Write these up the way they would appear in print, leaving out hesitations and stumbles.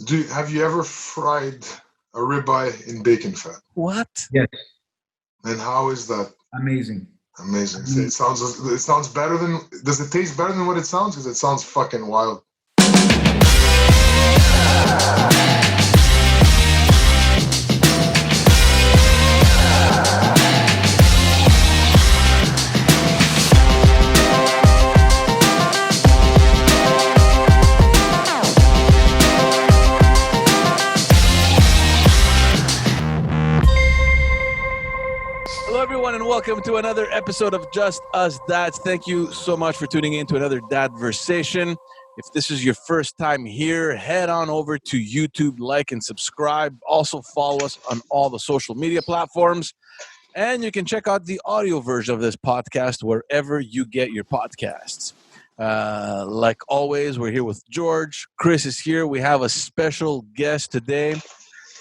Have you ever fried a ribeye in bacon fat? What? Yes. And how is that? Amazing. Amazing. So it sounds better than. Does it taste better than what it sounds? Because it sounds fucking wild. Hello, everyone, and welcome to another episode of Just Us Dads. Thank you so much for tuning in to another Dadversation. If this is your first time here, head on over to YouTube, like and subscribe. Also follow us on all the social media platforms. And you can check out the audio version of this podcast wherever you get your podcasts. Like always, we're here with George. Chris is here. We have a special guest today,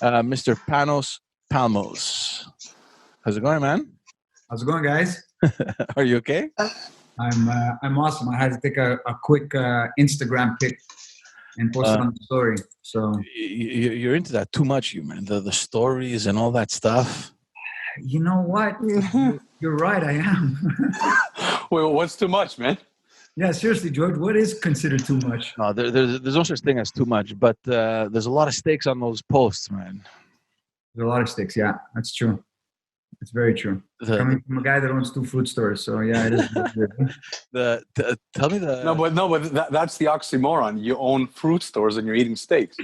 Mr. Panos Palmos. How's it going, man? How's it going, guys? Are you okay? I'm awesome. I had to take a quick Instagram pic and post it on the story. So you're into that too much, you man. The stories and all that stuff. You know what? You're right. I am. Well, what's too much, man? Yeah, seriously, George. What is considered too much? No, there's no such thing as too much, but there's a lot of stakes on those posts, man. There's a lot of sticks. Yeah, that's true. It's very true. Coming from a guy that owns 2 fruit stores, so yeah, it is. Tell me the. No, but that's the oxymoron. You own fruit stores and you're eating steaks.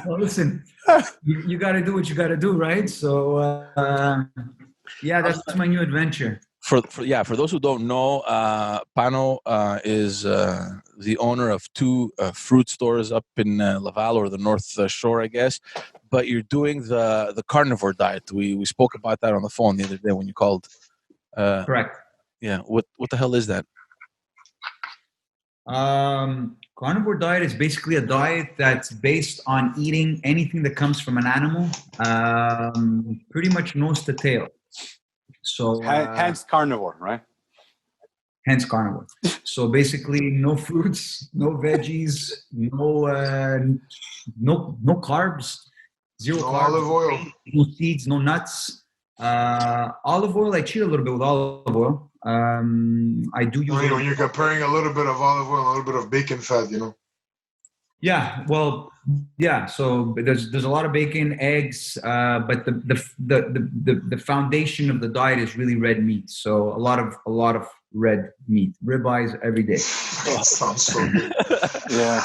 Well, listen, you got to do what you got to do, right? So, yeah, that's my new adventure. For those who don't know, Pano is the owner of 2 fruit stores up in Laval or the North Shore, I guess. But you're doing the carnivore diet. We spoke about that on the phone the other day when you called. Correct. Yeah. What the hell is that? Carnivore diet is basically a diet that's based on eating anything that comes from an animal, pretty much nose to tail. So hence carnivore, right? Hence carnivore. So basically, no fruits, no veggies, no carbs, zero carbs, olive oil, no seeds, no nuts. Olive oil, I cheat a little bit with olive oil. I do use. When you're comparing a little bit of olive oil, a little bit of bacon fat, you know. Yeah, well, yeah. So there's a lot of bacon, eggs, but the foundation of the diet is really red meat. So a lot of red meat, ribeyes every day. That sounds so good. Yeah.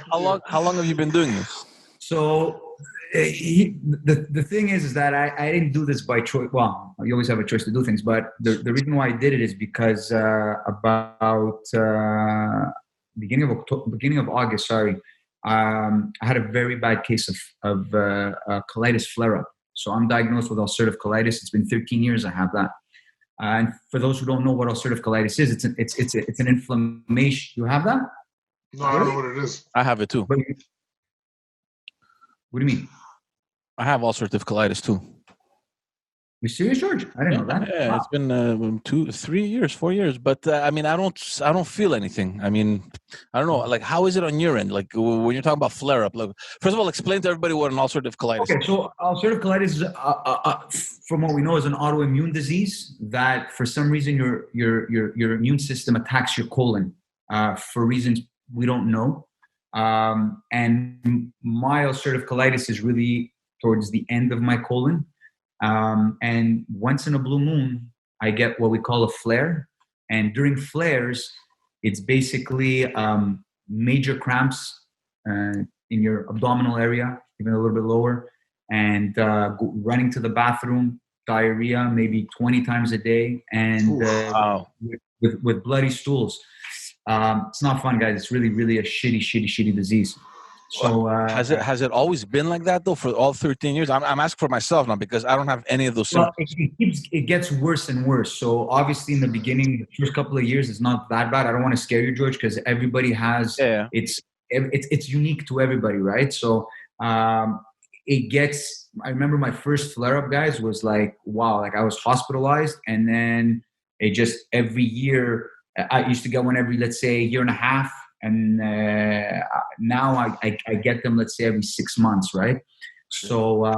How long have you been doing this? So the thing is that I didn't do this by choice. Well, you always have a choice to do things, but the reason why I did it is because about beginning of August, I had a very bad case of colitis flare-up. So I'm diagnosed with ulcerative colitis. It's been 13 years I have that. And for those who don't know what ulcerative colitis is, it's an inflammation. You have that? No, I don't know what it is. I have it too. What do you mean? I have ulcerative colitis too. You serious, George? I didn't know that. Yeah, Wow. It's been 2, 3 years, 4 years. But I mean, I don't feel anything. I mean, I don't know. Like, how is it on your end? Like, when you're talking about flare up, like, first of all, explain to everybody what an ulcerative colitis is. Okay, so ulcerative colitis is, from what we know, is an autoimmune disease that, for some reason, your immune system attacks your colon for reasons we don't know. And my ulcerative colitis is really towards the end of my colon. And once in a blue moon, I get what we call a flare. And during flares, it's basically major cramps in your abdominal area, even a little bit lower, and running to the bathroom, diarrhea maybe 20 times a day, and with bloody stools. It's not fun, guys. It's really, really a shitty disease. So has it always been like that though for all 13 years? I'm asking for myself now because I don't have any of those symptoms. It gets worse and worse. So obviously in the beginning, the first couple of years, it's not that bad. I don't want to scare you, George, because everybody has it's unique to everybody, right? So it gets. I remember my first flare up, guys, was like, wow, like I was hospitalized, and then it just every year I used to get one every, let's say, year and a half. And now I get them, let's say, every 6 months, right? So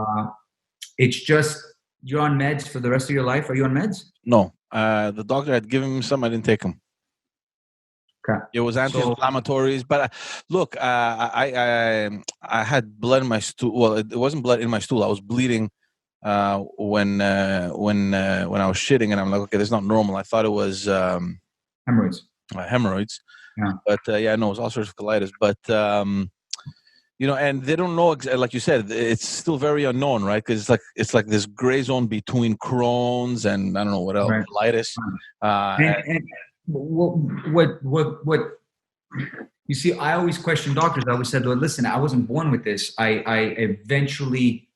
it's just, you're on meds for the rest of your life. Are you on meds? No. The doctor had given me some. I didn't take them. Okay. It was anti-inflammatories, but look, I had blood in my stool. Well, it wasn't blood in my stool. I was bleeding when I was shitting, and I'm like, okay, that's not normal. I thought it was Hemorrhoids. Hemorrhoids. Yeah. But no, it was ulcerative colitis. But and they don't know, like you said, it's still very unknown, right? Because it's like this gray zone between Crohn's and I don't know what else, right. colitis. And what you see, I always question doctors. I always said, well, listen, I wasn't born with this. I eventually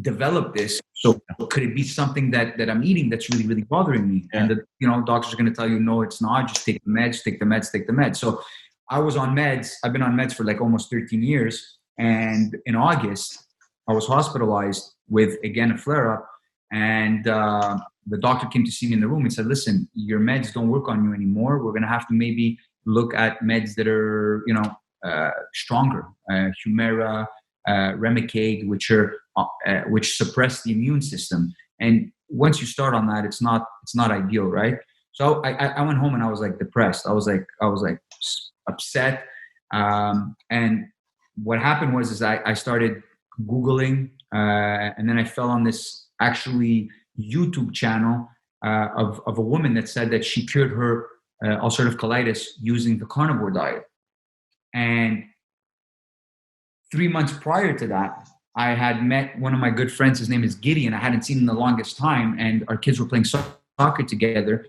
developed this. So could it be something that I'm eating that's really, really bothering me? Yeah. And doctors are going to tell you, no, it's not. Just take the meds, take the meds, take the meds. So I was on meds. I've been on meds for like almost 13 years. And in August, I was hospitalized with, again, a flare-up. And the doctor came to see me in the room and said, listen, your meds don't work on you anymore. We're going to have to maybe look at meds that are, stronger. Humira, Remicade, which suppress the immune system. And once you start on that, it's not ideal, right? So I went home and I was like depressed. I was like upset. And what happened was I started Googling, and then I fell on this actually YouTube channel of a woman that said that she cured her ulcerative colitis using the carnivore diet. And 3 months prior to that, I had met one of my good friends. His name is Gideon. I hadn't seen him in the longest time, and our kids were playing soccer together.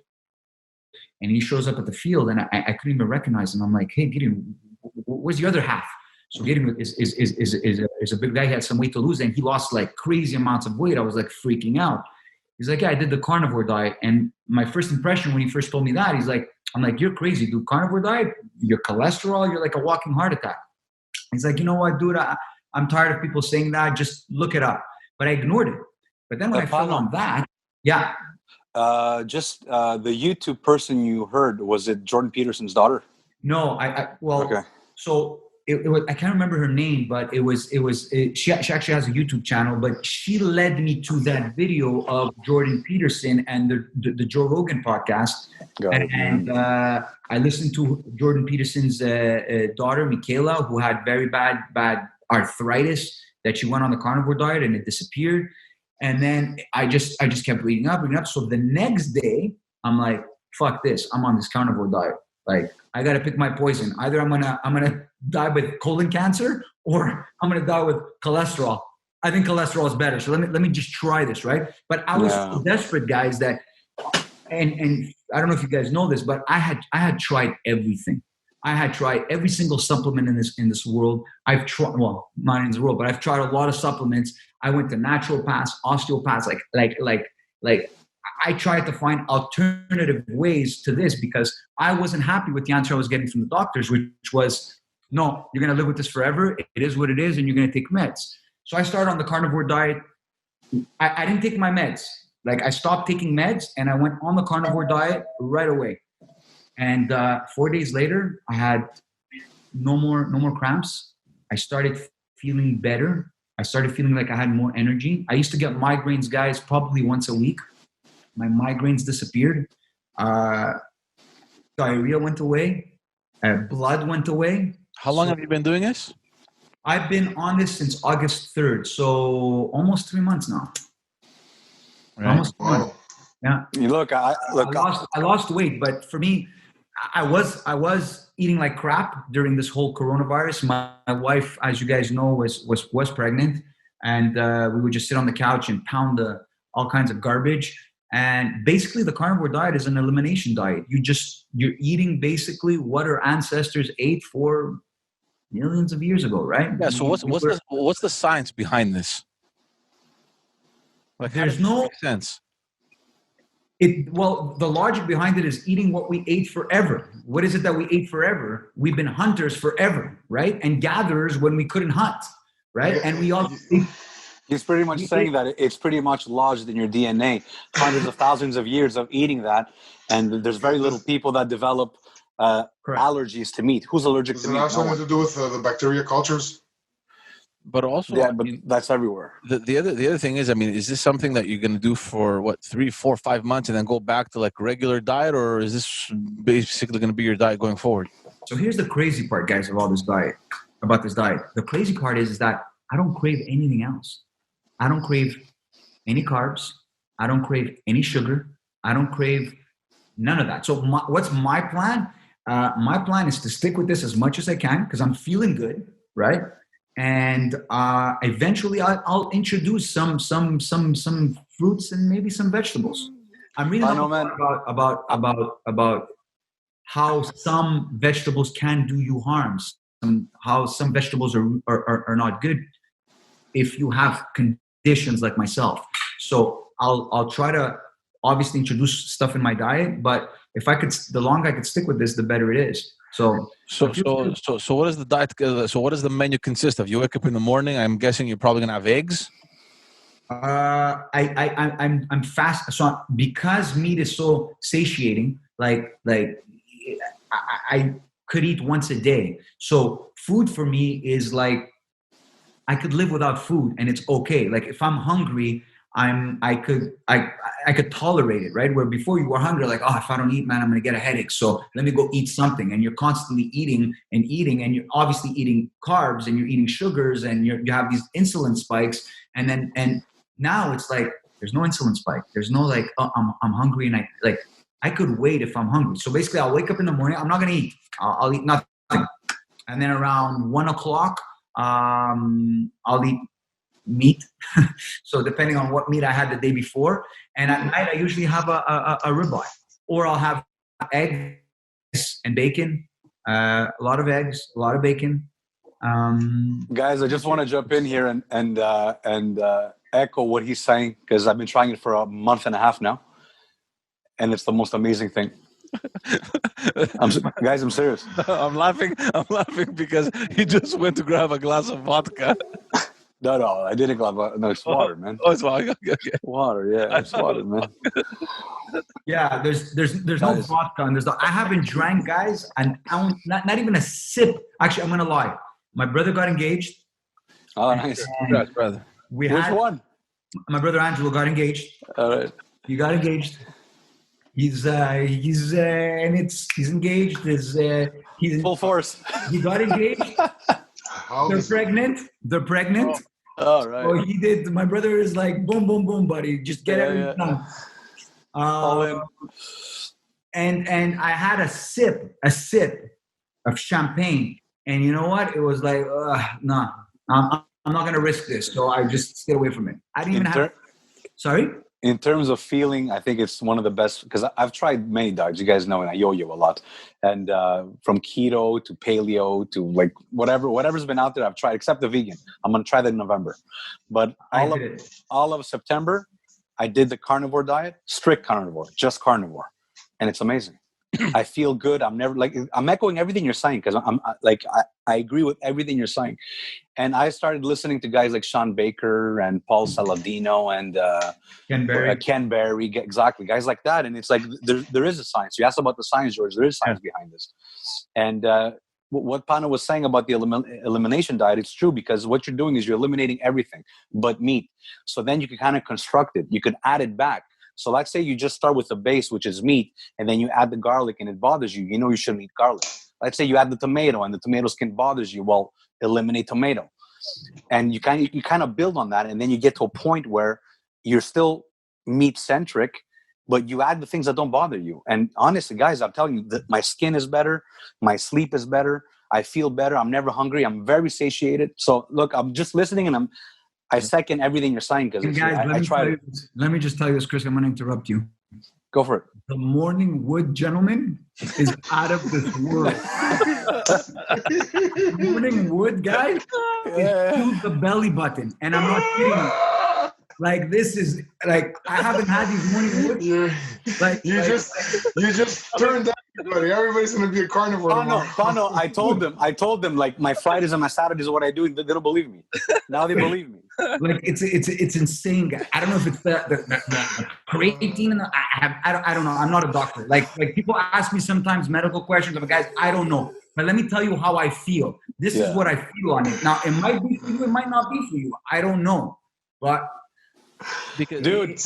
And he shows up at the field, and I couldn't even recognize him. I'm like, hey, Gideon, where's the other half? So Gideon is a big guy. He had some weight to lose, and he lost like crazy amounts of weight. I was like freaking out. He's like, yeah, I did the carnivore diet. And my first impression when he first told me that, I'm like, you're crazy, dude. Carnivore diet, your cholesterol, you're like a walking heart attack. He's like, you know what, dude, I'm tired of people saying that. Just look it up. But I ignored it. But then when I fell on that, yeah. The YouTube person you heard, was it Jordan Peterson's daughter? No, okay. So it was, I can't remember her name, but she actually has a YouTube channel, but she led me to that video of Jordan Peterson and the Joe Rogan podcast. And I listened to Jordan Peterson's daughter, Michaela, who had very bad arthritis, that she went on the carnivore diet and it disappeared. And then I just kept reading up. So the next day, I'm like, fuck this. I'm on this carnivore diet. Like, I got to pick my poison. Either I'm gonna die with colon cancer, or I'm gonna die with cholesterol. I think cholesterol is better. So let me just try this, right? But I was so desperate, guys, that and I don't know if you guys know this, but I had tried everything. I had tried every single supplement in this world. I've tried, well, not in this world, but I've tried a lot of supplements. I went to naturopaths, osteopaths, like I tried to find alternative ways to this because I wasn't happy with the answer I was getting from the doctors, which was, no, you're going to live with this forever. It is what it is, and you're going to take meds. So I started on the carnivore diet. I didn't take my meds. Like, I stopped taking meds, and I went on the carnivore diet right away. And 4 days later, I had no more cramps. I started feeling better. I started feeling like I had more energy. I used to get migraines, guys, probably once a week. My migraines disappeared. Diarrhea went away. Blood went away. How long have you been doing this? I've been on this since August 3rd. So almost 3 months now. Right. Almost 3 months. Yeah. I lost weight, but for me, I was eating like crap during this whole coronavirus. My wife, as you guys know, was pregnant, and we would just sit on the couch and pound all kinds of garbage. And basically, the carnivore diet is an elimination diet. You're eating basically what our ancestors ate for millions of years ago, right? Yeah. So what's the science behind this? Like, there's no sense. The logic behind it is eating what we ate forever. What is it that we ate forever? We've been hunters forever, right? And gatherers when we couldn't hunt, right? And we all... He's pretty much saying that it's pretty much lodged in your DNA. Hundreds of thousands of years of eating that. And there's very little people that develop allergies to meat. Who's allergic Does to it meat? have No something one. to do with the bacteria cultures? But also, Yeah, I but mean, that's everywhere. the other thing is, I mean, is this something that you're going to do for what 3, 4, 5 months and then go back to like regular diet, or is this basically going to be your diet going forward? So here's the crazy part, guys, about this diet. The crazy part is that I don't crave anything else. I don't crave any carbs. I don't crave any sugar. I don't crave none of that. So what's my plan? My plan is to stick with this as much as I can because I'm feeling good, right? And eventually I'll introduce some fruits and maybe some vegetables. I'm reading about how some vegetables can do you harm, how some vegetables are not good if you have conditions like myself. So I'll try to obviously introduce stuff in my diet, but if I could, the longer I could stick with this, the better it is. So what is the diet? So what does the menu consist of? You wake up in the morning. I'm guessing you're probably gonna have eggs. I'm fast. So because meat is so satiating, like I could eat once a day. So food for me is like I could live without food and it's okay. Like if I'm hungry, I could tolerate it, right? Where before you were hungry, like, oh, if I don't eat, man, I'm gonna get a headache. So let me go eat something. And you're constantly eating, and you're obviously eating carbs and you're eating sugars and you have these insulin spikes. And now it's like there's no insulin spike. There's no like, oh, I'm hungry and I could wait if I'm hungry. So basically, I'll wake up in the morning. I'm not gonna eat. I'll eat nothing. And then around 1 o'clock, I'll eat meat. So depending on what meat I had the day before, and at night I usually have a ribeye, or I'll have eggs and bacon. A lot of eggs, a lot of bacon. Guys, I just want to jump in here and echo what he's saying because I've been trying it for a month and a half now, and it's the most amazing thing. Guys, I'm serious. I'm laughing because he just went to grab a glass of vodka. No, I didn't go. No, it's water, man. Oh, it's water. Okay. Water, yeah, it's water, man. Yeah, there's no vodka, and I haven't drank, guys, and not even a sip. Actually, I'm gonna lie. My brother got engaged. Oh, nice. Congrats, brother. Which one? My brother Angelo got engaged. All right. He got engaged. He's engaged. He's full force. He got engaged. They're pregnant. Oh, right. So he did. My brother is like, boom, boom, boom, buddy. Just get everything done. All in. And I had a sip of champagne, and you know what? It was like, nah, I'm not gonna risk this. So I just stayed away from it. I didn't even have. Sorry. In terms of feeling, I think it's one of the best because I've tried many diets. You guys know, and I yo-yo a lot. And from keto to paleo to like whatever's been out there, I've tried, except the vegan. I'm going to try that in November. But all of September, I did the carnivore diet, strict carnivore, just carnivore. And it's amazing. I feel good. I'm echoing everything you're saying because I agree with everything you're saying. And I started listening to guys like Sean Baker and Paul Saladino and Ken Berry, exactly, guys like that. And it's like there is a science. You asked about the science, George. There is science behind this. And what Panos was saying about the elimination diet, it's true because what you're doing is you're eliminating everything but meat. So then you can kind of construct it. You can add it back. So let's say you just start with the base, which is meat, and then you add the garlic and it bothers you. You know you shouldn't eat garlic. Let's say you add the tomato and the tomato skin bothers you. Well, eliminate tomato. And you kind of build on that, and then you get to a point where you're still meat-centric, but you add the things that don't bother you. And honestly, guys, I'm telling you that my skin is better, my sleep is better, I feel better, I'm never hungry, I'm very satiated. So look, I'm just listening, and I second everything you're saying because I tried it. Let me just tell you this, Chris. I'm going to interrupt you. Go for it. The Morning Wood gentleman is out of this world. Morning Wood guy is to the belly button, and I'm not kidding you. like this is like I haven't had these morning woods. You just turned everybody. Everybody's gonna be a carnivore tomorrow. Pano, I told them like my Fridays and my Saturdays are what I do. They don't believe me. Now they believe me. Like it's insane, guys. I don't know if it's the creatine and I don't know. I'm not a doctor. Like people ask me sometimes medical questions. I'm guys, I don't know. But let me tell you how I feel. This is what I feel on it. Now it might be for you. It might not be for you. I don't know. But because dude,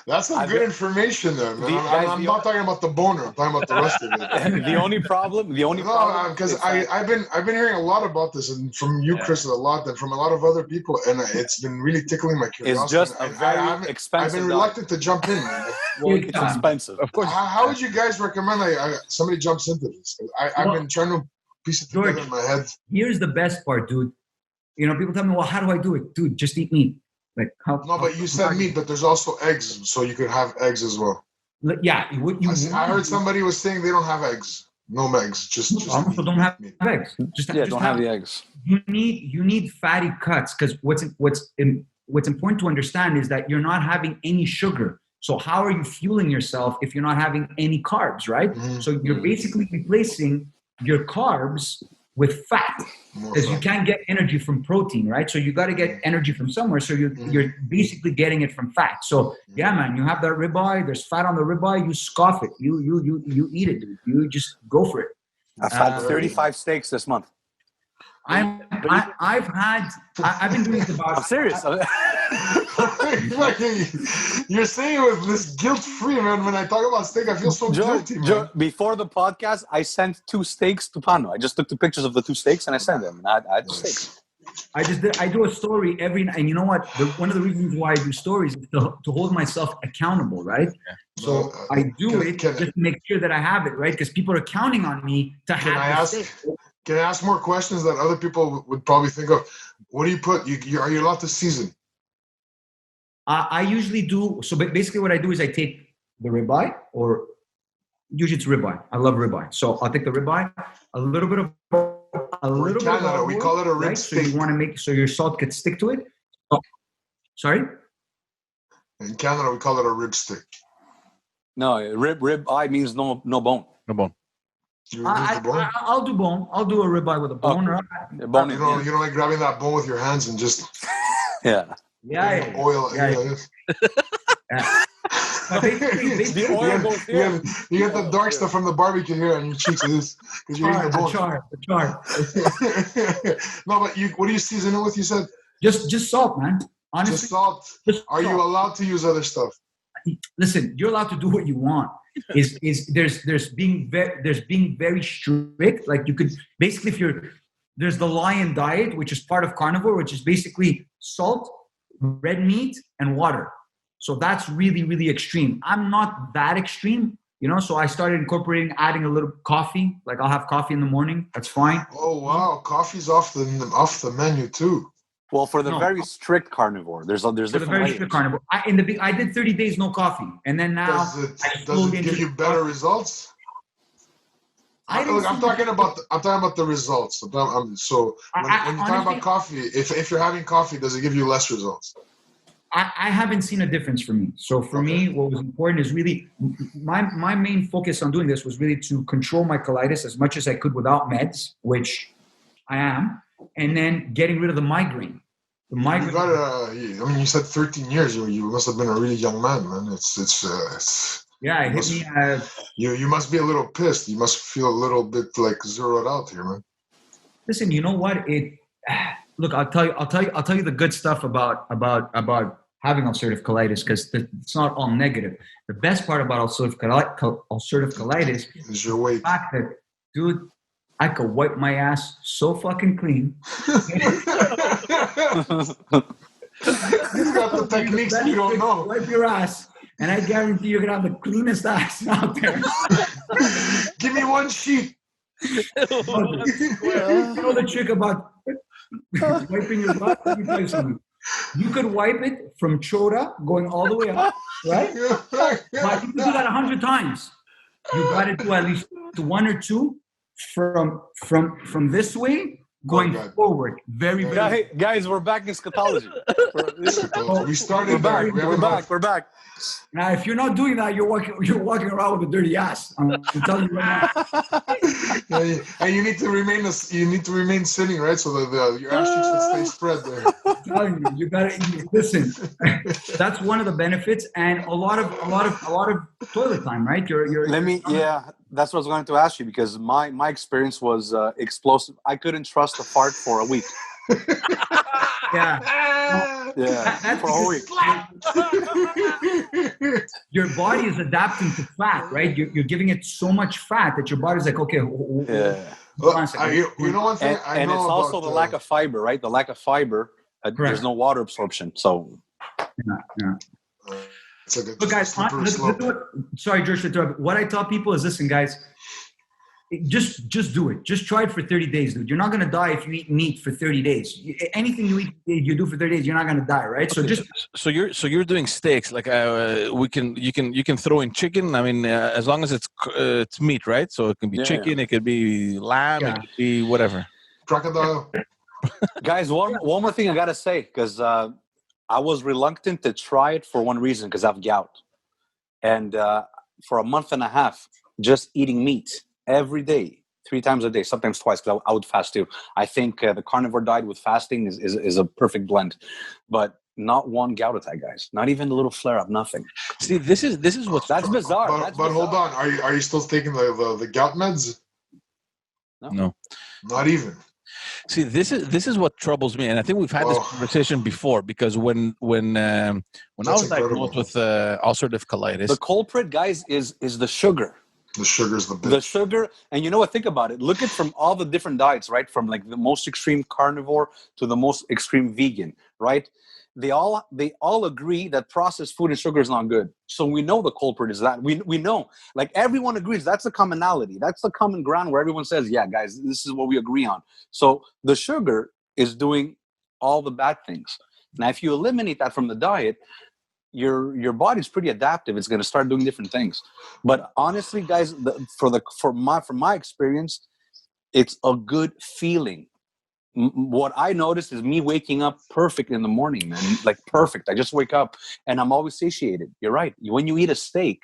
that's some good information there, man. I'm not talking about the boner. I'm talking about the rest of it. the only problem, because I've been hearing a lot about this, and from you, Chris, a lot, and from a lot of other people, and it's been really tickling my curiosity. It's just a very expensive. I've been reluctant to jump in, man. Well, it's expensive, of course. How would you guys recommend somebody jumps into this? I've been trying to piece it together in my head. Here's the best part, dude. You know, people tell me, well, how do I do it? Dude, just eat meat. Like but you said meat, but there's also eggs, so you could have eggs as well. Yeah, I heard somebody was saying they don't have eggs. No eggs, just also don't have eggs. Don't have the eggs. You need fatty cuts because what's important to understand is that you're not having any sugar. So how are you fueling yourself if you're not having any carbs, right? Mm-hmm. So you're basically replacing your carbs with fat because you can't get energy from protein, right? So you got to get energy from somewhere. So you're basically getting it from fat. So yeah, man, you have that ribeye. There's fat on the ribeye. You scoff it. You eat it, dude. You just go for it. I've had 35 steaks this month. I've been doing this about. I'm serious. You're saying it with this guilt-free, man. When I talk about steak, I feel so guilty, man. Before the podcast, I sent 2 steaks to Pano. I just took the pictures of the 2 steaks and I sent them. And I had 2 steaks. I do a story every night. And you know what? One of the reasons why I do stories is to hold myself accountable, right? Yeah. So I do it just to make sure that I have it, right? Because people are counting on me to have the steak. Can I ask more questions that other people would probably think of? What do you put? Are you allowed to season? I usually do. So basically what I do is I take the ribeye, or usually it's ribeye. I love ribeye. So I'll take the ribeye, a little bit of Canada, we call it a rib steak. So you want to make so your salt could stick to it. Oh, sorry? In Canada, we call it a rib stick. No, rib eye means no bone. No bone. I'll do bone. I'll do a ribeye with a bone. You don't like grabbing that bone with your hands and just oil. The oil goes here. You get the dark stuff from the barbecue here on your cheeks because you're eating the bone. The char. No, but what do you season it with? You said just salt, man. Honestly, just salt. Are you allowed to use other stuff? Listen, you're allowed to do what you want. There's being very strict. Like you could basically, there's the lion diet, which is part of carnivore, which is basically salt, red meat, and water. So that's really, really extreme. I'm not that extreme, so I started incorporating, adding a little coffee. Like I'll have coffee in the morning. That's fine. Oh, wow. Coffee's off the menu too. Well, for the very strict carnivore, there's different very layers. Strict carnivore. I did 30 days no coffee, and then now does it give you better results? I'm talking about the results. When you're talking about coffee, if you're having coffee, does it give you less results? I haven't seen a difference for me. So for me, what was important is really my main focus on doing this was really to control my colitis as much as I could without meds, which I am, and then getting rid of the migraine. The migraine. You said 13 years. You must have been a really young man, man. Yeah, it hit me. You must be a little pissed. You must feel a little bit like zeroed out here, man. Listen, you know what? Look, I'll tell you the good stuff about having ulcerative colitis, because it's not all negative. The best part about ulcerative colitis is your weight. The fact that, dude, I could wipe my ass so fucking clean. You got the techniques you don't know. Wipe your ass, and I guarantee you're gonna have the cleanest ass out there. Give me one sheet. You know the trick about wiping your butt? Let me tell you something. You could wipe it from chota going all the way up, right? But you can do that 100 times. You got to do at least 1 or 2 from this way going forward. Very, very. Guys, we're back in scatology. We started back. We're back. Now, if you're not doing that, you're walking around with a dirty ass. I'm telling you right now. And you need to remain sitting, right? So that your ass cheeks will stay spread there. I'm telling you gotta listen. That's one of the benefits, and a lot of toilet time, right? That's what I was going to ask you, because my experience was explosive. I couldn't trust a fart for a week. That's for a whole week. Your body is adapting to fat, right? You're giving it so much fat that your body's like, okay. You know one thing and it's also the lack of fiber, right? The lack of fiber. There's no water absorption, so. But guys, sorry, George, to interrupt. What I tell people is, listen, guys, just do it. Just try it for 30 days, dude. You're not gonna die if you eat meat for 30 days. Anything you do for 30 days, you're not gonna die, right? So you're doing steaks. Like you can throw in chicken. I mean, as long as it's meat, right? So it can be chicken, it could be lamb, it could be whatever. Crocodile. Guys, one more thing I gotta say, because I was reluctant to try it for one reason, because I have gout, and for a month and a half, just eating meat every day, 3 times a day, sometimes twice, because I would fast too. I think the carnivore diet with fasting is a perfect blend, but not one gout attack, guys. Not even a little flare up, nothing. See, this is what's that's bizarre. But hold on, are you still taking the gout meds? No, not even. See, this is what troubles me, and I think we've had this conversation before, because when I was diagnosed with ulcerative colitis, the culprit, guys, is the sugar. The sugar's the bitch. The sugar, and you know what? Think about it. Look at from all the different diets, right? From like the most extreme carnivore to the most extreme vegan, right? They all agree that processed food and sugar is not good. So we know the culprit is that. We know, like everyone agrees. That's the commonality. That's the common ground where everyone says, yeah, guys, this is what we agree on. So the sugar is doing all the bad things. Now, if you eliminate that from the diet, your body's pretty adaptive. It's going to start doing different things. But honestly, guys, from my experience, it's a good feeling. What I noticed is me waking up perfect in the morning, man. Like perfect. I just wake up and I'm always satiated. You're right. When you eat a steak,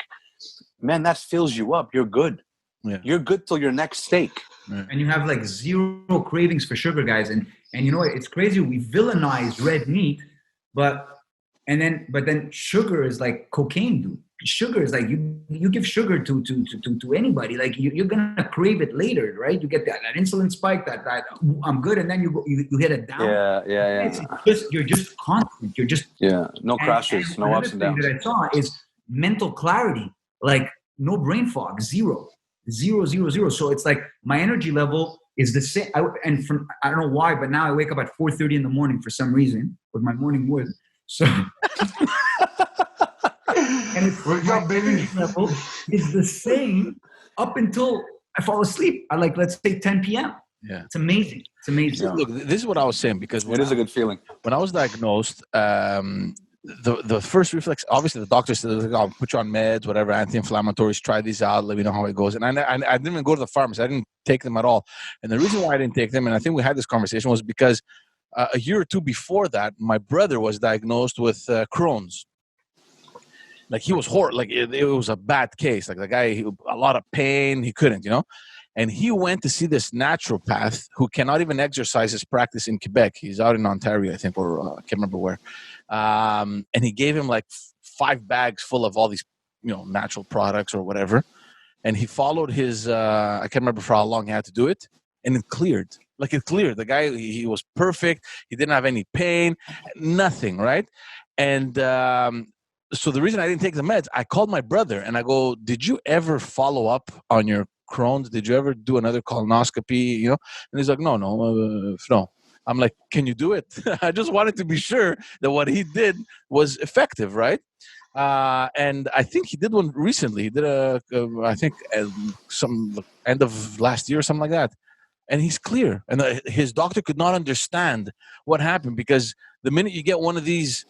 man, that fills you up. You're good. Yeah. You're good till your next steak. Yeah. And you have like zero cravings for sugar, guys. And you know what? It's crazy. We villainize red meat, but then sugar is like cocaine, dude. Sugar is like you give sugar to anybody, like you're gonna crave it later, right? You get that insulin spike, that I'm good, and then you hit it down. Yeah. You're just constant. You're just no crashes, no ups and downs. That I saw is mental clarity, like no brain fog, zero. So it's like my energy level is the same. I don't know why, but now I wake up at 4:30 in the morning for some reason with my morning wood. So. And it's my energy level is the same up until I fall asleep at let's say 10 p.m. Yeah. It's amazing. Yeah. Look, this is what I was saying, because it is a good feeling. When I was diagnosed, the first reflex, obviously the doctor said, I'll put you on meds, whatever, anti-inflammatories, try these out, let me know how it goes. And I didn't even go to the pharmacy. I didn't take them at all. And the reason why I didn't take them, and I think we had this conversation, was because a year or two before that, my brother was diagnosed with Crohn's. Like he was horrible. Like it was a bad case. Like the guy, a lot of pain. He couldn't, And he went to see this naturopath who cannot even exercise his practice in Quebec. He's out in Ontario, I think, or I can't remember where. And he gave him like 5 bags full of all these, natural products or whatever. And he followed his. I can't remember for how long he had to do it, and it cleared. Like it cleared. The guy, he was perfect. He didn't have any pain, nothing, right? And so the reason I didn't take the meds, I called my brother and I go, did you ever follow up on your Crohn's? Did you ever do another colonoscopy? And he's like, no. I'm like, can you do it? I just wanted to be sure that what he did was effective, right? And I think he did one recently. He did some end of last year or something like that. And he's clear. And his doctor could not understand what happened, because the minute you get one of these,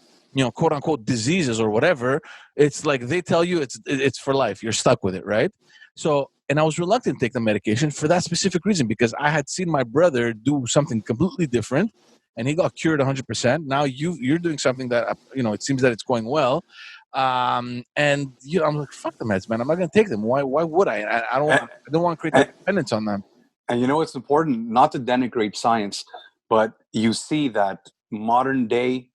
quote unquote diseases or whatever, it's like they tell you it's for life. You're stuck with it, right? So And I was reluctant to take the medication for that specific reason, because I had seen my brother do something completely different and he got cured 100%. Now you're doing something that, it seems that it's going well. And I'm like, fuck the meds, man. I'm not going to take them. Why would I? I don't want to create that dependence on them. And it's important not to denigrate science, but you see that modern day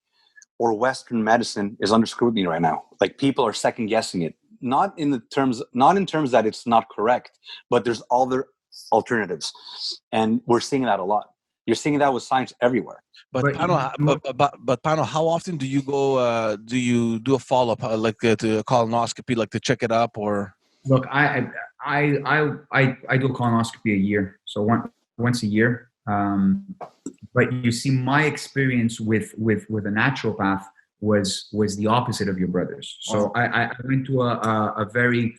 or Western medicine is under scrutiny right now. Like, people are second guessing it. Not in terms that it's not correct, but there's other alternatives, and we're seeing that a lot. You're seeing that with science everywhere. But Pano, how often do you go? Do you do a follow up, like to a colonoscopy, like to check it up, or? Look, I do a colonoscopy a year, so once a year. But you see, my experience with a naturopath was the opposite of your brother's. So I went to a very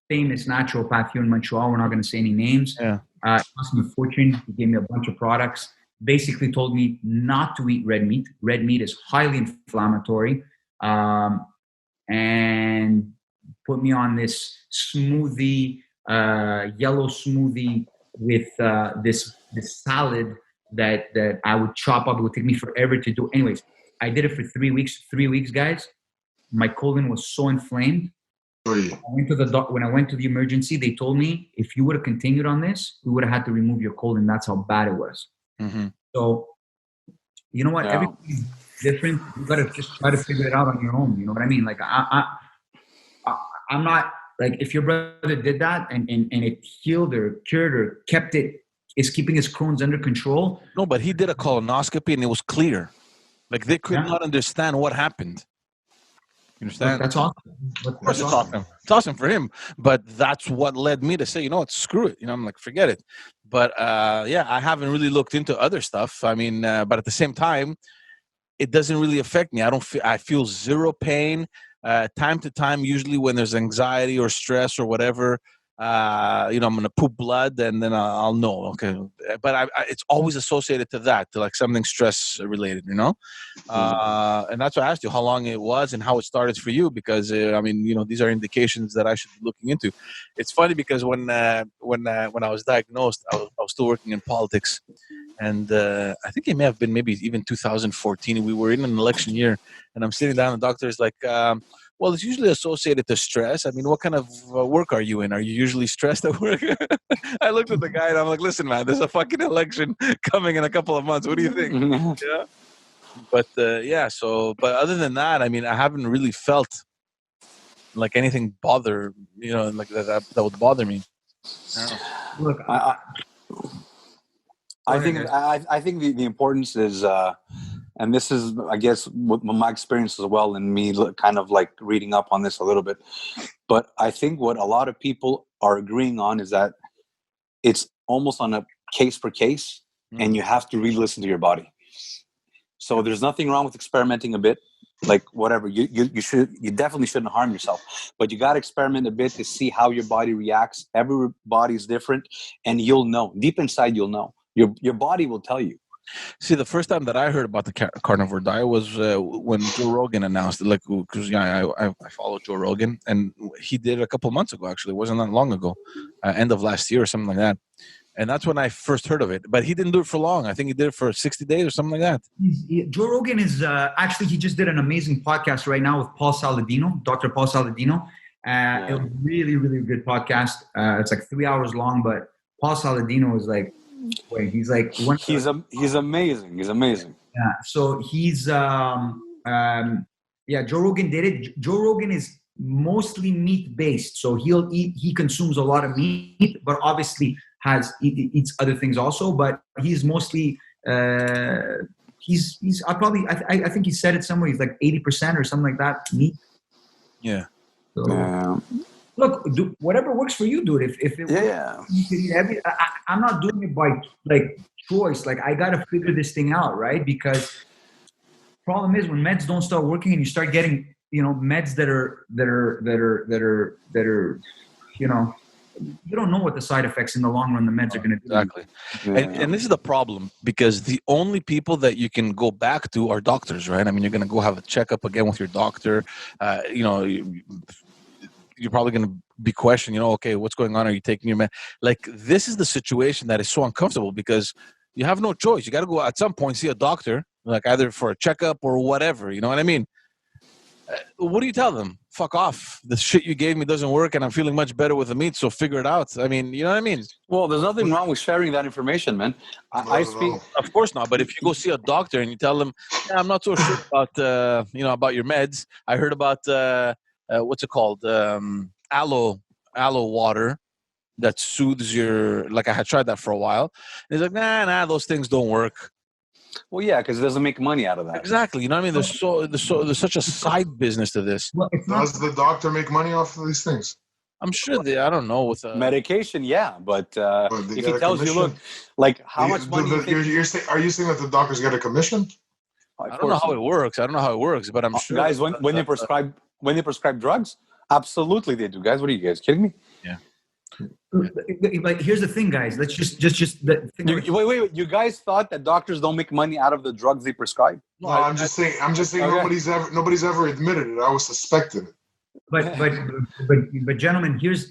famous naturopath here in Montreal. We're not going to say any names. Yeah. It cost me a fortune. He gave me a bunch of products. Basically told me not to eat red meat. Red meat is highly inflammatory, and put me on this smoothie, yellow smoothie with this salad that I would chop up. It would take me forever to do. Anyways, I did it for 3 weeks. 3 weeks, guys. My colon was so inflamed. When I went to the emergency, they told me, if you would have continued on this, we would have had to remove your colon. That's how bad it was. Mm-hmm. So, you know what? Yeah. Everything's different. You got to just try to figure it out on your own. You know what I mean? Like, I'm not, like, if your brother did that and it healed or cured or is keeping his Crohn's under control. No, but he did a colonoscopy and it was clear. Like, they could not understand what happened. You understand? That's awesome. Of course, it's awesome. It's awesome for him. But that's what led me to say, you know what, screw it. I'm like, forget it. But I haven't really looked into other stuff. I mean, but at the same time, it doesn't really affect me. I feel zero pain. Time to time, usually when there's anxiety or stress or whatever, I'm going to poop blood and then I'll know. Okay. But it's always associated to that, to like something stress related, And that's why I asked you how long it was and how it started for you, because these are indications that I should be looking into. It's funny because when I was diagnosed, I was still working in politics, and I think it may have been maybe even 2014. We were in an election year, and I'm sitting down, and the doctor is like, well, it's usually associated to stress. I mean, what kind of work are you in? Are you usually stressed at work? I looked at the guy and I'm like, listen, man, there's a fucking election coming in a couple of months. What do you think? Yeah. But but other than that, I mean, I haven't really felt like anything bother, like that would bother me. Look, I think the importance is, and this is, I guess, my experience as well, and me kind of like reading up on this a little bit. But I think what a lot of people are agreeing on is that it's almost on a case per case, and you have to really listen to your body. So there's nothing wrong with experimenting a bit, like whatever. You definitely shouldn't harm yourself, but you got to experiment a bit to see how your body reacts. Every body is different, and you'll know deep inside. You'll know. Your body will tell you. See, the first time that I heard about the carnivore diet was when Joe Rogan announced it. Like, because I follow Joe Rogan, and he did it a couple of months ago. Actually, it wasn't that long ago, end of last year or something like that. And that's when I first heard of it. But he didn't do it for long. I think he did it for 60 days or something like that. Joe Rogan is actually, he just did an amazing podcast right now with Paul Saladino, Dr. Paul Saladino. It was really, really good podcast. It's like 3 hours long, but Paul Saladino is like, he's like he's amazing. He's amazing. Yeah. So he's Joe Rogan did it. Joe Rogan is mostly meat based, so he consumes a lot of meat, but obviously eats other things also. But he's mostly I think he said it somewhere. He's like 80% or something like that meat. Yeah. So, look, whatever works for you, dude. If it works, you can eat I'm not doing it by like choice. Like, I gotta figure this thing out, right? Because problem is, when meds don't start working and you start getting, meds that are you don't know what the side effects in the long run the meds are going to do. Exactly. Yeah. And this is the problem, because the only people that you can go back to are doctors, right? I mean, you're going to go have a checkup again with your doctor. you're probably going to be questioning, okay, what's going on? Are you taking your med? Like, this is the situation that is so uncomfortable because you have no choice. You got to go at some point, see a doctor, like either for a checkup or whatever. You know what I mean? What do you tell them? Fuck off. The shit you gave me doesn't work and I'm feeling much better with the meat, so figure it out. I mean, you know what I mean? Well, there's nothing wrong with sharing that information, man. I speak. Of course not. But if you go see a doctor and you tell them, yeah, I'm not so sure about, about your meds. I heard about, what's it called? Aloe water that soothes your, like I had tried that for a while. And he's like, nah, those things don't work. Well, yeah, because it doesn't make money out of that. Exactly. You know what I mean? There's such a side business to this. Well, does the doctor make money off of these things? I'm sure I don't know with medication, yeah, but if he tells you, look, like how much money are you saying that the doctors get a commission? I don't know how it works. But I'm sure. Guys, when they prescribe drugs, absolutely they do. Guys, what are you guys kidding me? Yeah. But here's the thing, guys. Let's just wait. You guys thought that doctors don't make money out of the drugs they prescribe? No, I'm just saying. Okay. Nobody's ever admitted it. I was suspecting it. But gentlemen, here's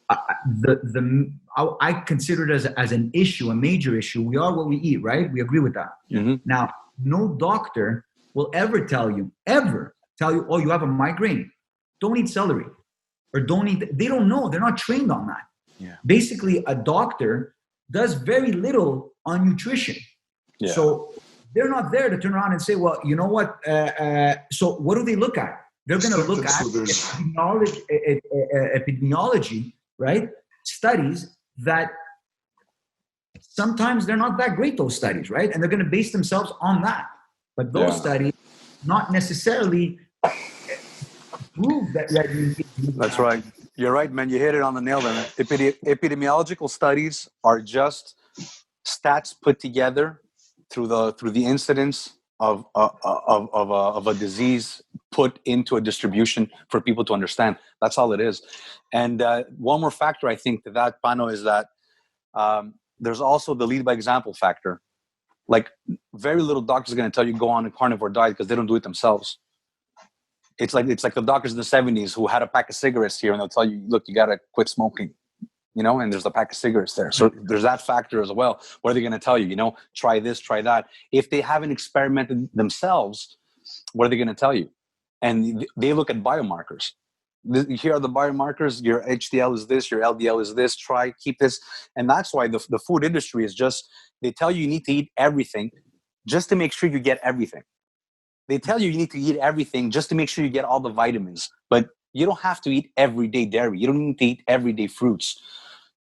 I consider it as an issue, a major issue. We are what we eat, right? We agree with that. Mm-hmm. Now, no doctor will ever tell you, oh, you have a migraine, don't eat celery, or don't eat. They don't know. They're not trained on that. Yeah. Basically, a doctor does very little on nutrition. Yeah. So they're not there to turn around and say, well, you know what? So what do they look at? They're going to look at epidemiology, right? Studies that sometimes they're not that great, those studies, right? And they're going to base themselves on that. But those studies not necessarily prove that. That's right. You're right, man. You hit it on the nail. Then epidemiological studies are just stats put together through the incidence of a disease put into a distribution for people to understand. That's all it is. And one more factor, I think, to that, Pano, is that there's also the lead by example factor. Like, very little doctors are going to tell you go on a carnivore diet because they don't do it themselves. It's like the doctors in the 70s who had a pack of cigarettes here, and they'll tell you, look, you got to quit smoking. And there's a pack of cigarettes there. So there's that factor as well. What are they going to tell you? Try this, try that. If they haven't experimented themselves, what are they going to tell you? And they look at biomarkers. Here are the biomarkers. Your HDL is this, your LDL is this, keep this. And that's why the food industry is just, they tell you need to eat everything just to make sure you get everything. They tell you need to eat everything just to make sure you get all the vitamins. But you don't have to eat everyday dairy. You don't need to eat everyday fruits.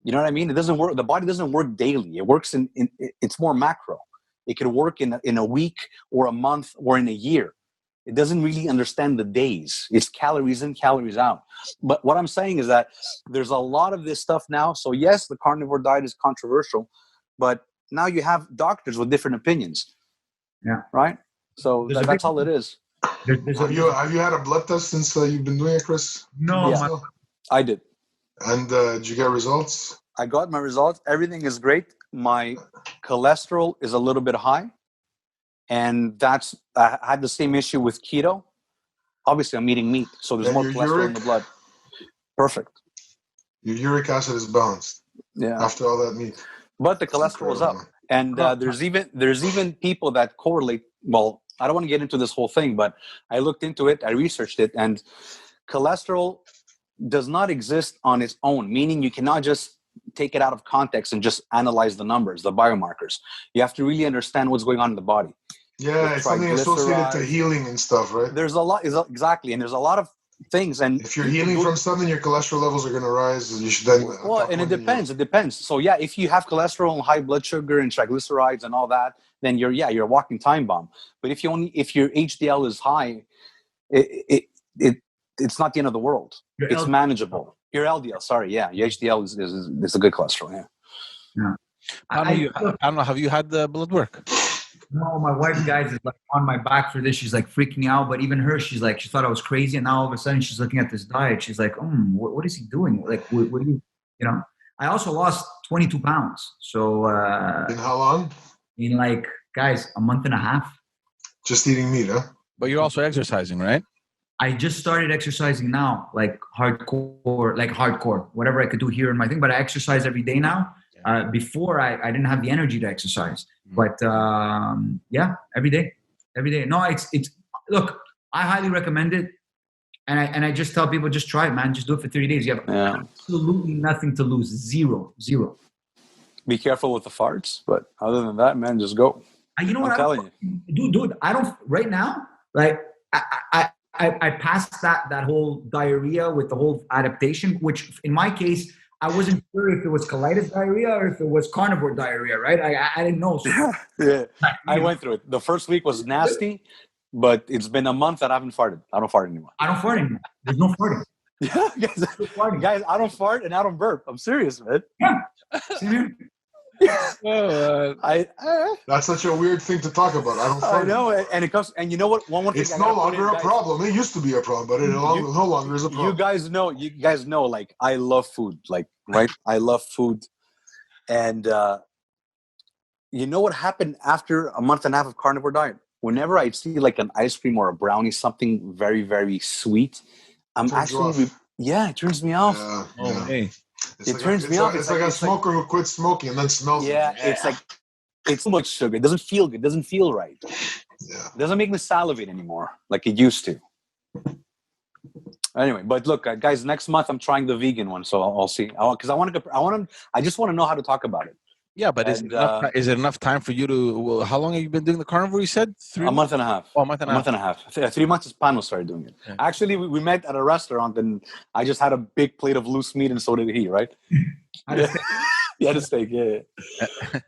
You know what I mean? It doesn't work. The body doesn't work daily. It works it's more macro. It could work in a week or a month or in a year. It doesn't really understand the days. It's calories in, calories out. But what I'm saying is that there's a lot of this stuff now. So yes, the carnivore diet is controversial, but now you have doctors with different opinions. Yeah. Right? So that's all it is. Have you had a blood test since you've been doing it, Chris? No. Yeah, I did. And did you get results? I got my results. Everything is great. My cholesterol is a little bit high. And I had the same issue with keto. Obviously, I'm eating meat, so there's more cholesterol in the blood. Perfect. Your uric acid is balanced. Yeah. After all that meat. But the cholesterol is up. And there's even people that correlate. Well, I don't want to get into this whole thing, but I looked into it. I researched it. And cholesterol does not exist on its own, meaning you cannot just take it out of context and just analyze the numbers, the biomarkers. You have to really understand what's going on in the body. Yeah, it's something associated to healing and stuff, right? There's a lot, exactly, and there's a lot of things. And if you're healing from something, your cholesterol levels are going to rise, and you should then. Well, and it depends. It depends. So yeah, if you have cholesterol and high blood sugar and triglycerides and all that, then you're a walking time bomb. But if your HDL is high, it's not the end of the world. It's manageable. Your LDL, sorry, yeah, your HDL is a good cholesterol. Yeah. I don't know. Have you had the blood work? No, my wife, guys, is like on my back for this. She's like freaking out. But even her, she thought I was crazy. And now all of a sudden she's looking at this diet. She's like, what is he doing? Like, what do you, I also lost 22 pounds. So. In how long? In a month and a half. Just eating meat, huh? But you're also exercising, right? I just started exercising now, like hardcore, whatever I could do here in my thing. But I exercise every day now. Before I didn't have the energy to exercise, but yeah, every day. No, it's look, I highly recommend it. And I just tell people, just try it, man. Just do it for 30 days. You have absolutely nothing to lose. Zero. Be careful with the farts, but other than that, man, just go. You know what? I'm telling you. Dude, I don't, right now, like, I passed that whole diarrhea with the whole adaptation, which in my case, I wasn't sure if it was colitis diarrhea or if it was carnivore diarrhea, right? I didn't know. So, yeah, I went through it. The first week was nasty, but it's been a month that I haven't farted. I don't fart anymore. There's no farting. Yeah, guys, I don't fart and I don't burp. I'm serious, man. Yeah. Same here. That's such a weird thing to talk about. I don't fart. I know, and it comes, and you know what? One more thing. It's no longer a problem. It used to be a problem, but it no longer is a problem. You guys know, like, I love food, like, right? I love food, and you know what happened after a month and a half of carnivore diet? Whenever I see like an ice cream or a brownie, something very, very sweet, it turns me off. Yeah. Hey. It turns me off. It's like a smoker who quits smoking and then smells it. Yeah, it's like, it's too much sugar. It doesn't feel good. It doesn't feel right. Yeah. It doesn't make me salivate anymore like it used to. Anyway, but look, guys, next month I'm trying the vegan one, so I'll see. Because I just want to know how to talk about it. Yeah, but is it enough time for you to? Well, how long have you been doing the carnivore? You said 3 months? A month and a half. Oh, a month and a half. 3 months is Panos started doing it. Yeah. Actually, we met at a restaurant, and I just had a big plate of loose meat, and so did he. Right? He had a steak. Yeah.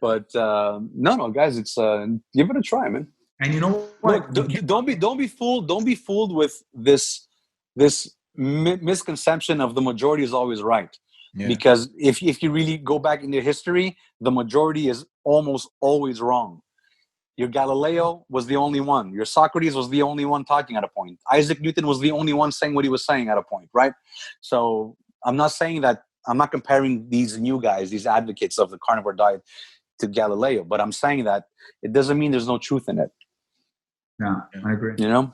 But no, guys, it's give it a try, man. And you know what? Look, don't be fooled. Don't be fooled with this misconception of the majority is always right. Yeah. Because if you really go back into history, the majority is almost always wrong. Your Galileo was the only one. Your Socrates was the only one talking at a point. Isaac Newton was the only one saying what he was saying at a point, right? So I'm not saying that, I'm not comparing these new guys, these advocates of the carnivore diet to Galileo, but I'm saying that it doesn't mean there's no truth in it. Yeah, I agree. You know?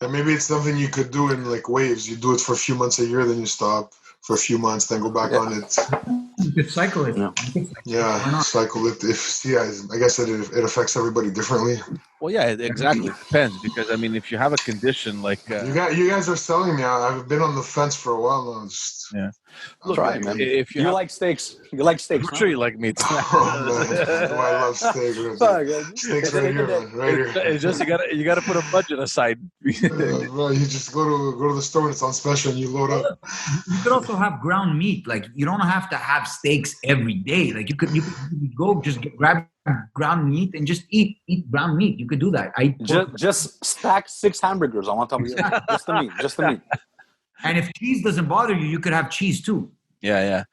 And maybe it's something you could do in like waves. You do it for a few months a year, then you stop for a few months, then go back on it. You could cycle it. Yeah, cycle it. I guess it affects everybody differently. Well, yeah, exactly. It depends, because I mean, if you have a condition like you guys are selling me. I've been on the fence for a while now. Look, try it, man. If you like steaks, I'm sure you like meat. Oh, man. I love steak. Steaks right here, man. Right here. It's just you gotta put a budget aside. Bro, you just go to the store and it's on special and you load up. You could also have ground meat. Like, you don't have to have steaks every day. Like, you could go grab ground meat and just eat ground meat. You could do that. Just stack 6 hamburgers on top of you. Just the meat. And if cheese doesn't bother you, you could have cheese too. Yeah.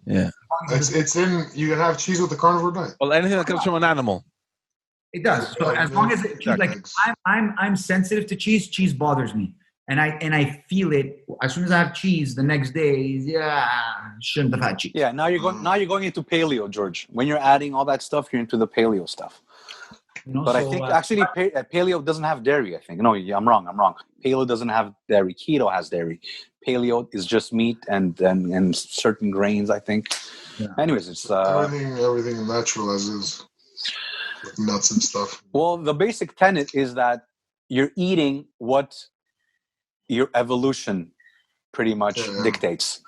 It's in. You can have cheese with the carnivore diet. Well, anything that comes from an animal. It does. So as long as I'm sensitive to cheese. Cheese bothers me, and I feel it as soon as I have cheese. The next day, shouldn't have had cheese. Yeah. Now you're going into paleo, George. When you're adding all that stuff, you're into the paleo stuff. But I think actually paleo doesn't have dairy, I think. No, I'm wrong. Paleo doesn't have dairy. Keto has dairy. Paleo is just meat and certain grains, I think. Yeah. Anyways, it's everything natural as is. With nuts and stuff. Well, the basic tenet is that you're eating what your evolution pretty much dictates,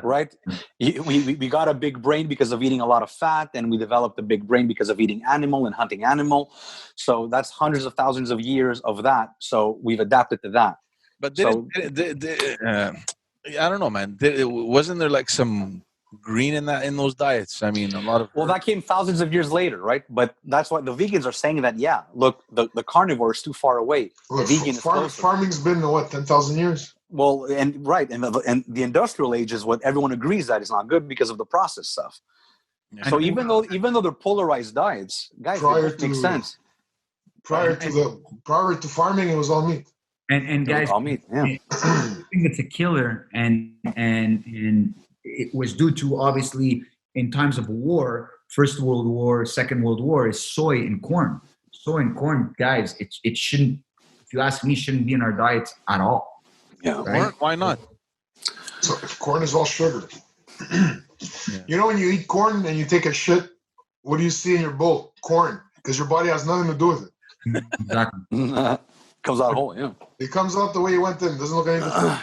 right? We got a big brain because of eating a lot of fat, and we developed a big brain because of eating animal and hunting animal. So that's hundreds of thousands of years of that. So we've adapted to that. But I don't know, man. Wasn't there like some green in those diets? I mean, a lot of. Well, that came thousands of years later, right? But that's why the vegans are saying that. Yeah, look, the carnivore is too far away. Look, the vegan is closer. Farming's been 10,000 years. Well, and the industrial age is what everyone agrees that is not good because of the processed stuff. Yeah. So even though they're polarized diets, guys, they both make sense. Prior to farming, it was all meat. And guys, all meat. Yeah. I think it's a killer, and it was due to, obviously, in times of war, First World War, Second World War, is soy and corn. Soy and corn, guys, it shouldn't. if you ask me, shouldn't be in our diets at all. Yeah. Right? Why not? So if corn is all sugar. You know when you eat corn and you take a shit, what do you see in your bowl? Corn, because your body has nothing to do with it. Exactly. Comes out whole, yeah. It comes out the way it went in. Doesn't look any different.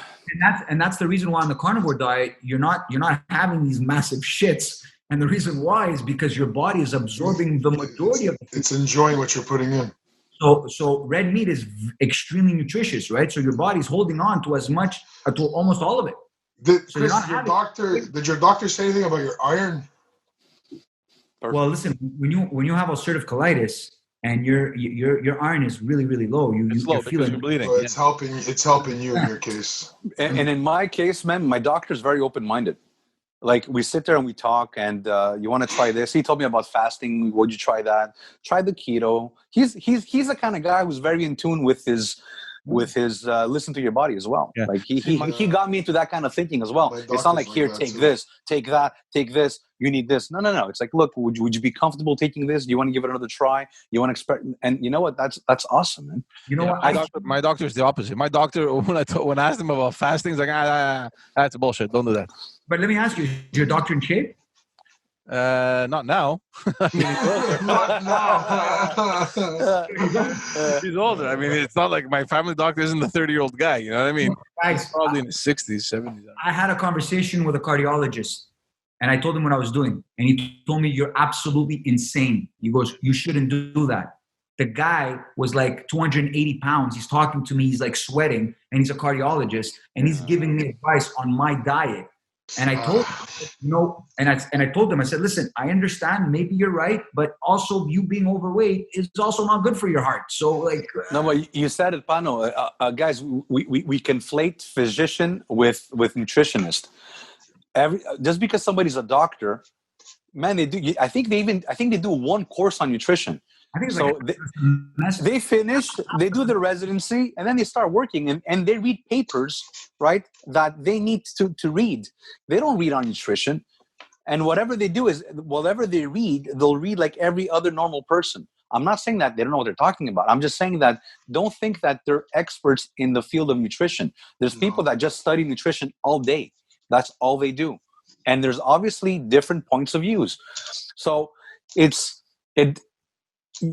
And that's the reason why on the carnivore diet you're not having these massive shits. And the reason why is because your body is absorbing the majority of it. It's enjoying what you're putting in. So red meat is extremely nutritious, right? So your body's holding on to as much, to almost all of it. Did your doctor say anything about your iron? Perfect. Well, listen, when you have ulcerative colitis and your iron is really, really low, It's low you're because feeling you're bleeding. So it's helping you in your case. And in my case, man, my doctor's very open-minded. Like we sit there and we talk, and you want to try this. He told me about fasting. Would you try that? Try the keto. He's the kind of guy who's very in tune with his listen to your body as well. Yeah. Like he got me into that kind of thinking as well. It's not like here, take this, take that, take this. You need this. No. It's like, look, would you be comfortable taking this? Do you want to give it another try? You want to experiment? And you know what? That's awesome, man. You know what? My doctor's the opposite. My doctor, when I asked him about fasting, he's like, that's bullshit. Don't do that. But let me ask you, is your doctor in shape? Not now. I mean, he's older. Not now. He's older. I mean, it's not like my family doctor isn't the 30-year-old guy. You know what I mean? Guys, He's probably in his 60s, 70s. I had a conversation with a cardiologist, and I told him what I was doing. And he told me, you're absolutely insane. He goes, you shouldn't do that. The guy was like 280 pounds. He's talking to me. He's like sweating, and he's a cardiologist, and he's giving me advice on my diet. And I told him, I told him, I said, listen, I understand, maybe you're right, but also you being overweight is also not good for your heart. So like, no, but you said it, Pano. Guys, we conflate physician with nutritionist. Just because somebody's a doctor, man, they do. I think they do one course on nutrition. I think so. They finish, they do their residency, and then they start working, and they read papers, right, that they need to read. They don't read on nutrition. And whatever they do is, whatever they read, they'll read like every other normal person. I'm not saying that they don't know what they're talking about. I'm just saying that don't think that they're experts in the field of nutrition. There's people that just study nutrition all day. That's all they do. And there's obviously different points of views. So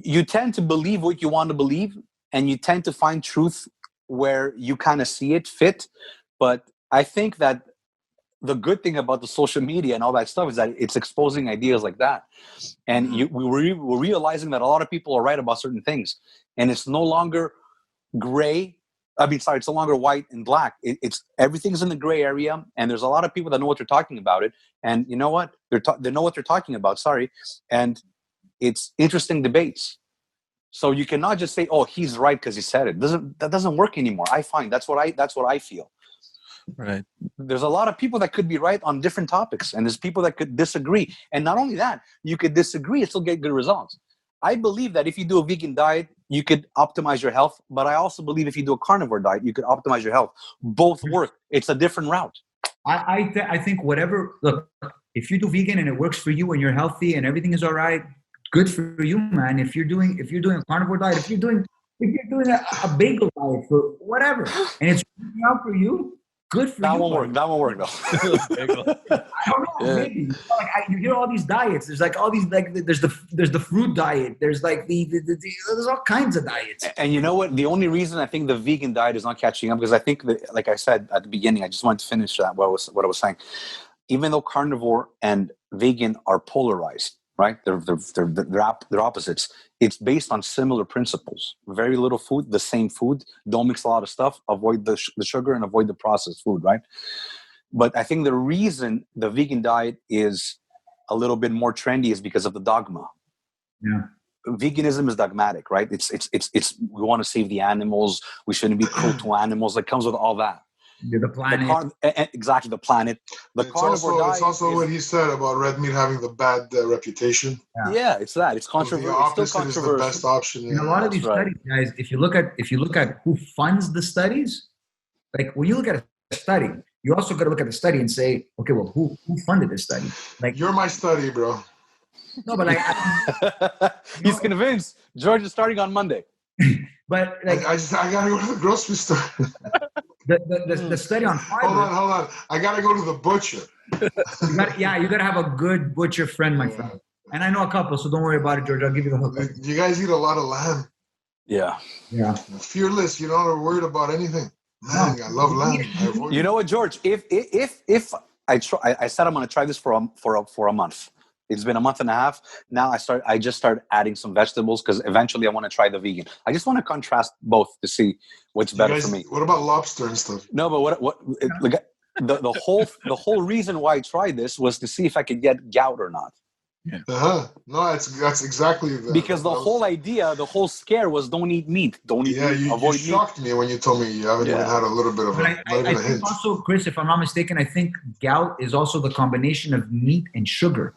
you tend to believe what you want to believe, and you tend to find truth where you kind of see it fit. But I think that the good thing about the social media and all that stuff is that it's exposing ideas like that. And we're realizing that a lot of people are right about certain things. And it's no longer it's no longer white and black. It's everything's in the gray area. And there's a lot of people that know what they're talking about it. And you know what? They know what they're talking about. And it's interesting debates. So you cannot just say, "Oh, he's right because he said it." That doesn't work anymore. I find that's what I feel. Right. There's a lot of people that could be right on different topics, and there's people that could disagree. And not only that, you could disagree and still get good results. I believe that if you do a vegan diet, you could optimize your health. But I also believe if you do a carnivore diet, you could optimize your health. Both work. It's a different route. I think look, if you do vegan and it works for you and you're healthy and everything is all right, good for you, man. If you're doing a carnivore diet, if you're doing a bagel diet for whatever, and it's working out for you, good for you. That won't work though. I don't know. Maybe you hear all these diets. There's like all these there's the fruit diet. There's like there's all kinds of diets. And you know what? The only reason I think the vegan diet is not catching up because I think that, like I said at the beginning, I just wanted to finish that what I was saying. Even though carnivore and vegan are polarized, right? They're opposites. It's based on similar principles. Very little food, the same food. Don't mix a lot of stuff. Avoid the sugar and avoid the processed food, right? But I think the reason the vegan diet is a little bit more trendy is because of the dogma. Yeah. Veganism is dogmatic, right? It's we want to save the animals. We shouldn't be cruel to animals. It comes with all that. The planet. Exactly, the planet. It's also what he said about red meat having the bad reputation. Yeah, it's that. It's controversial. The opposite is the best option. In a lot of these studies, guys, if you look at who funds the studies, like when you look at a study, you also got to look at the study and say, okay, well, who funded this study? Like you're my study, bro. No, but like he's convinced. George is starting on Monday. But like I gotta go to the grocery store. the study on fiber. Hold on. I gotta go to the butcher. You gotta have a good butcher friend, my friend. And I know a couple, so don't worry about it, George. I'll give you the hook. You guys eat a lot of lamb. Yeah. Fearless. You're not worried about anything. Man, I love lamb. You know what, George? If I said I'm going to try this for a month. It's been a month and a half. Now I just started adding some vegetables because eventually I want to try the vegan. I just want to contrast both to see what's better for me. What about lobster and stuff? No, but the whole reason why I tried this was to see if I could get gout or not. Yeah. No, that's exactly because the whole idea, the whole scare was don't eat meat, avoid you meat. shocked me when you told me you haven't even had a little bit of I think also, Chris, if I'm not mistaken, I think gout is also the combination of meat and sugar.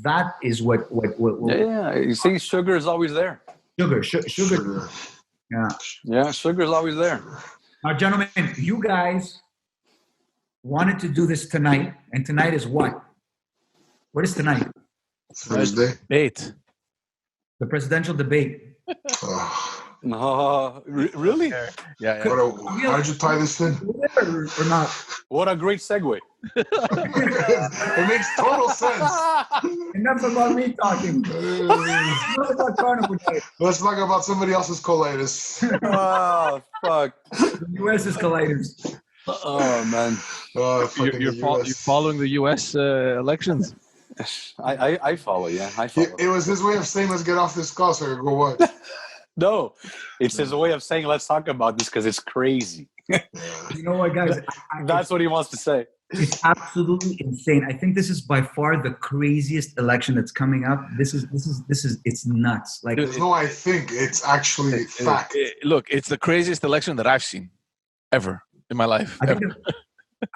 That is what yeah, you see, sugar is always there. Sugar. Yeah, sugar is always there. Now, gentlemen, you guys wanted to do this tonight, and tonight is what? What is tonight? Thursday. Debate. The presidential debate. Really? Yeah. How did you tie this in? Or not? What a great segue. It makes total sense. Enough about me talking. Enough about Carnivore. Let's talk about somebody else's colitis. Oh, fuck. The U.S.'s colitis. Oh, man. You're following the U.S. Elections? I follow, yeah. I follow. It was his way of saying, let's get off this call so I can go watch. No, it's his way of saying, let's talk about this because it's crazy. You know what, guys? That's what he wants to say. It's absolutely insane. I think this is by far the craziest election that's coming up. This is it's nuts. Like, there's no, I think it's actually fact. Look, it's the craziest election that I've seen ever in my life.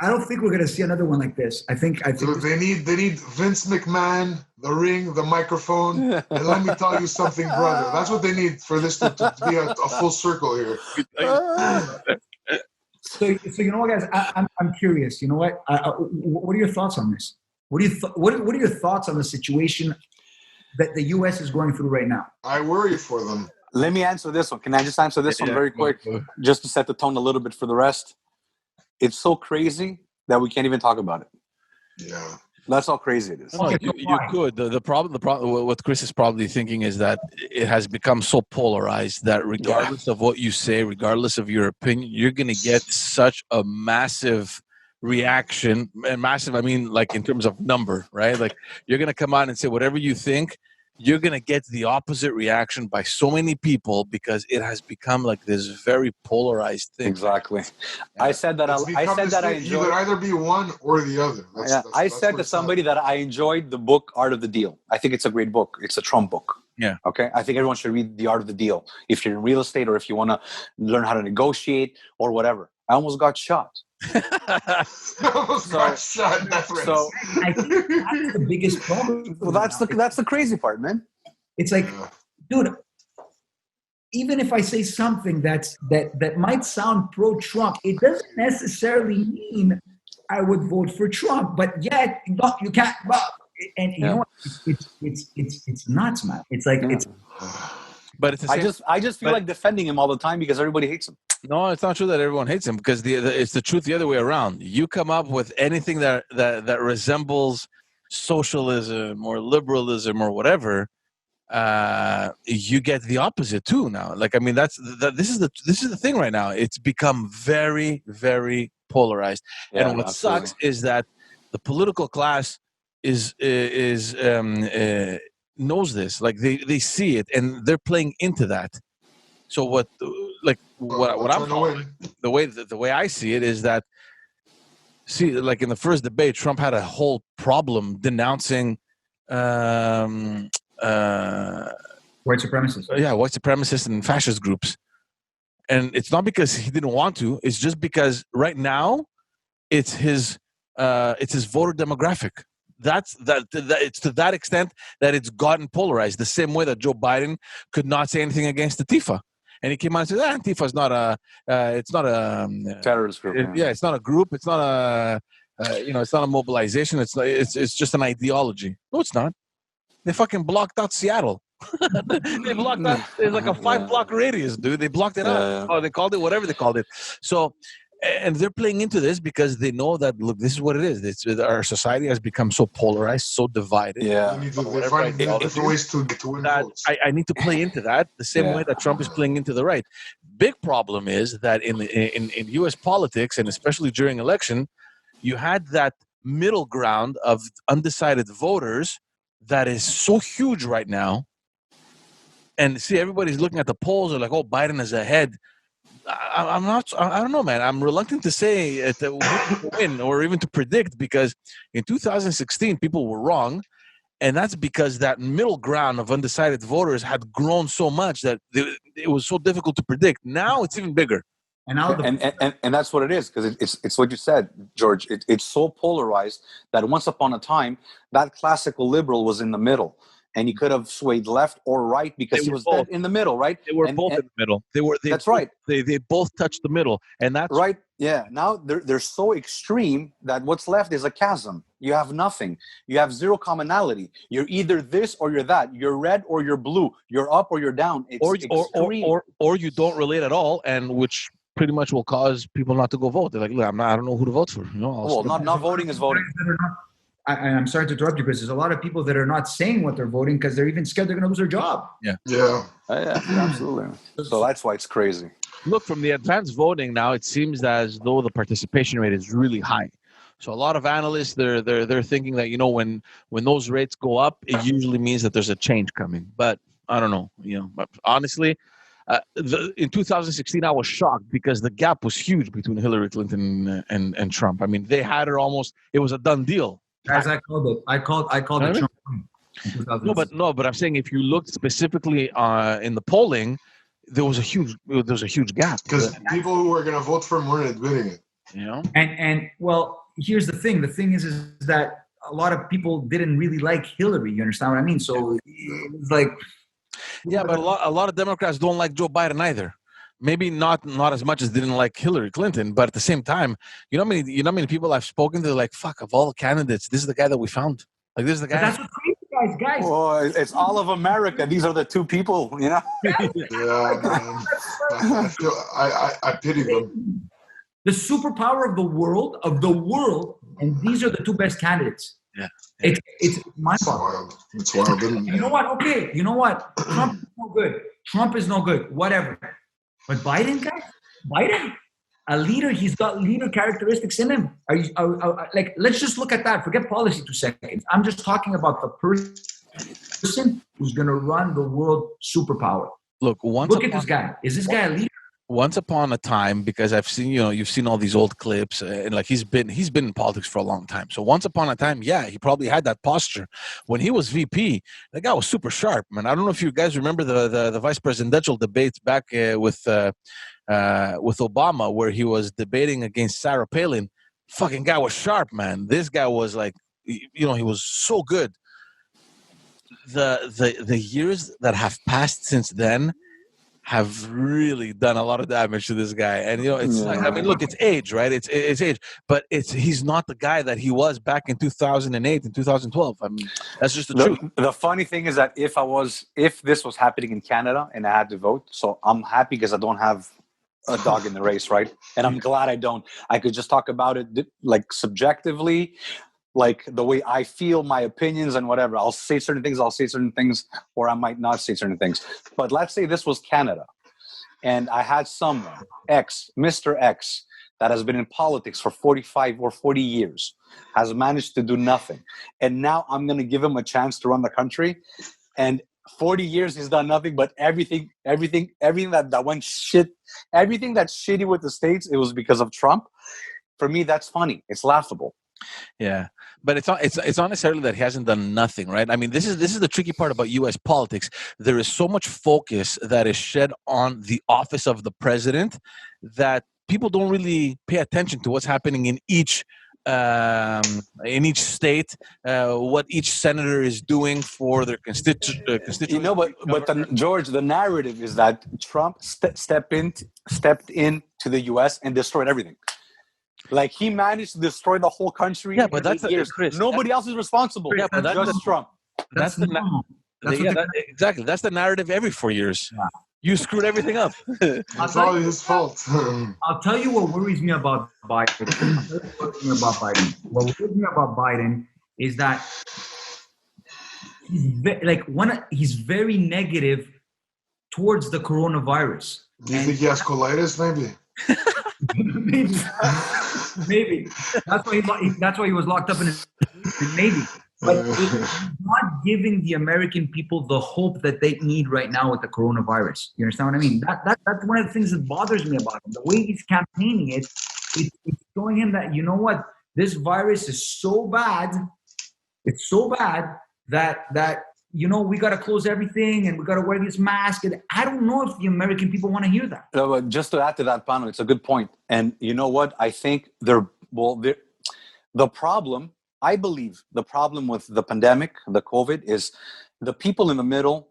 I don't think we're gonna see another one like this. I think so they need Vince McMahon, the ring, the microphone, and let me tell you something, brother. That's what they need for this to be a full circle here. So you know what, guys? I'm curious. You know what? What are your thoughts on this? What are your thoughts on the situation that the U.S. is going through right now? I worry for them. Let me answer this one. Can I just answer this one very quick, just to set the tone a little bit for the rest? It's so crazy that we can't even talk about it. Yeah. That's how crazy it is. No, you could. The problem, what Chris is probably thinking is that it has become so polarized that regardless of what you say, regardless of your opinion, you're going to get such a massive reaction. And massive, I mean, like in terms of number, right? Like you're going to come out and say whatever you think. You're going to get the opposite reaction by so many people because it has become like this very polarized thing. Exactly. Yeah. I said that I enjoyed. You could either be one or the other. I said to somebody that I enjoyed the book Art of the Deal. I think it's a great book. It's a Trump book. Yeah. Okay. I think everyone should read The Art of the Deal if you're in real estate or if you want to learn how to negotiate or whatever. I almost got shot. So I think that's the biggest problem. Well, that's the crazy part, man. It's like, dude, even if I say something that might sound pro-Trump, it doesn't necessarily mean I would vote for Trump. But yet, you can't. And you know what? It's nuts, man. It's like it's. But it's the same. I just feel like defending him all the time because everybody hates him. No, it's not true that everyone hates him because it's the truth the other way around. You come up with anything that resembles socialism or liberalism or whatever, you get the opposite too now. Like, I mean, this is the thing right now. It's become very, very polarized. Yeah, and what sucks is that the political class knows this. Like they see it and they're playing into that. So what I'm following, the way I see it is that, like in the first debate, Trump had a whole problem denouncing white supremacists. Yeah, white supremacists and fascist groups. And it's not because he didn't want to, it's just because right now it's his voter demographic. It's to that extent that it's gotten polarized, the same way that Joe Biden could not say anything against Antifa. And he came out and said, Antifa is not a terrorist group. It's not a group. It's not it's not a mobilization. It's just an ideology. No, it's not. They fucking blocked out Seattle. They blocked that. It's like a 5-block radius, dude. They blocked it out. Oh, they called it whatever they called it. So, and they're playing into this because they know that, look, this is what it is. Our society has become so polarized, so divided. Yeah. They find different ways to win votes. I need to play into that the same way that Trump is playing into the right. Big problem is that in U.S. politics, and especially during election, you had that middle ground of undecided voters that is so huge right now. And see, everybody's looking at the polls. They're like, "Oh, Biden is ahead." I don't know, man. I'm reluctant to say who will win or even to predict, because in 2016 people were wrong, and that's because that middle ground of undecided voters had grown so much that it was so difficult to predict. Now it's even bigger. And that's what it is, because it's what you said, George. It's so polarized that once upon a time that classical liberal was in the middle. And he could have swayed left or right because he was dead in the middle, right? They were both in the middle. That's right. They both touched the middle, and that's right. Yeah. Now they're so extreme that what's left is a chasm. You have nothing. You have zero commonality. You're either this or you're that. You're red or you're blue. You're up or you're down. It's or you don't relate at all, and which pretty much will cause people not to go vote. They're like, look, I don't know who to vote for. Not voting is voting. I'm sorry to interrupt you, because there's a lot of people that are not saying what they're voting because they're even scared they're going to lose their job. Yeah, absolutely. So that's why it's crazy. Look, from the advanced voting now, it seems as though the participation rate is really high. So a lot of analysts, they're thinking that, when those rates go up, it usually means that there's a change coming. But I don't know. But honestly, in 2016, I was shocked because the gap was huge between Hillary Clinton and Trump. I mean, they had her almost. It was a done deal. Guys, I called it. I called it Trump. No, but I'm saying if you looked specifically in the polling, there was a huge gap. Because people who were going to vote for him weren't admitting it. And well, here's the thing. The thing is that a lot of people didn't really like Hillary. You understand what I mean? So it's like, but a lot of Democrats don't like Joe Biden either. Maybe not as much as they didn't like Hillary Clinton, but at the same time, you know how many people I've spoken to, like, fuck, of all the candidates, this is the guy that we found. Like, this is the guy. But that's what crazy guys. Oh, it's all of America. These are the two people, Yeah, man. I pity them. The superpower of the world, and these are the two best candidates. Yeah. It's mind-boggling. It's wild. You know what? Okay. You know what? Trump is no good. Whatever. But Biden, a leader, he's got leader characteristics in him. Let's just look at that. Forget policy 2 seconds. I'm just talking about the person who's going to run the world superpower. Look at this guy. Is this guy a leader? Once upon a time, because I've seen, you've seen all these old clips, and like he's been in politics for a long time. So once upon a time, he probably had that posture. When he was VP, that guy was super sharp, man. I don't know if you guys remember the vice presidential debates back with Obama, where he was debating against Sarah Palin. Fucking guy was sharp, man. This guy was like, he was so good. The years that have passed since then have really done a lot of damage to this guy. And, it's like, I mean, look, it's age, right? It's age, but he's not the guy that he was back in 2008 and 2012. I mean, that's just the truth. The funny thing is that if this was happening in Canada and I had to vote, so I'm happy because I don't have a dog in the race, right? And I'm glad I don't. I could just talk about it like subjectively, like the way I feel, my opinions and whatever. I'll say certain things, or I might not say certain things. But let's say this was Canada and I had someone, Mr. X, that has been in politics for 45 or 40 years, has managed to do nothing. And now I'm going to give him a chance to run the country. And 40 years he's done nothing, but everything that went shit, everything that's shitty with the States, it was because of Trump. For me, that's funny. It's laughable. Yeah, but it's not necessarily that he hasn't done nothing, right? I mean, this is the tricky part about U.S. politics. There is so much focus that is shed on the office of the president that people don't really pay attention to what's happening in each state, what each senator is doing for their constituents. George, the narrative is that Trump stepped into the U.S. and destroyed everything. Like, he managed to destroy the whole country. Yeah, but that's Chris. Nobody else is responsible. Yeah, but just Trump. That's Exactly. That's the narrative every 4 years. Yeah. You screwed everything up. It's all his fault. I'll tell you what worries me about Biden. What worries me about Biden is that he's very negative towards the coronavirus. Do you think he has colitis? Maybe. Maybe. That's why he was locked up in his maybe. But it's not giving the American people the hope that they need right now with the coronavirus. You understand what I mean? That's one of the things that bothers me about him. The way he's campaigning it's showing him that, you know what, this virus is so bad. It's so bad that you know, we got to close everything and we got to wear this mask. And I don't know if the American people want to hear that. Just to add to that, Panos, it's a good point. And you know what? I think the problem, I believe the problem with the pandemic, the COVID, is the people in the middle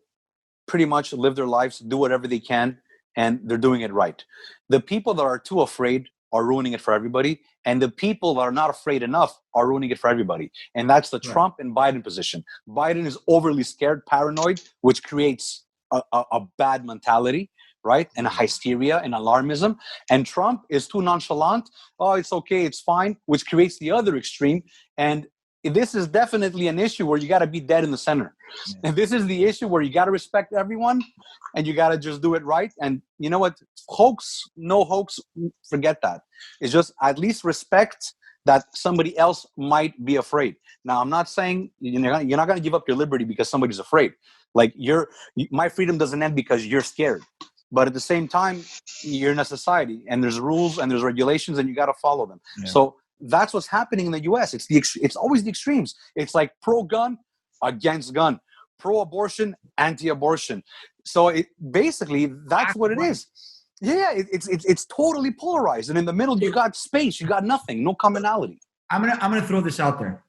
pretty much live their lives, do whatever they can, and they're doing it right. The people that are too afraid are ruining it for everybody. And the people that are not afraid enough are ruining it for everybody. And that's the Trump and Biden position. Biden is overly scared, paranoid, which creates a bad mentality, right? And a hysteria and alarmism. And Trump is too nonchalant. Oh, it's okay, it's fine, which creates the other extreme. And this is definitely an issue where you got to be dead in the center. Yeah. And this is the issue where you got to respect everyone and you got to just do it right. And you know what? No hoax, forget that. It's just at least respect that somebody else might be afraid. Now, I'm not saying you're not going to give up your liberty because somebody's afraid. Like my freedom doesn't end because you're scared. But at the same time, you're in a society and there's rules and there's regulations and you got to follow them. Yeah. So that's what's happening in the U.S. It's always the extremes. It's like pro-gun, against gun, pro-abortion, anti-abortion. So basically that's what it is. Yeah, it's totally polarized, and in the middle you got space, you got nothing, no commonality. I'm gonna throw this out there.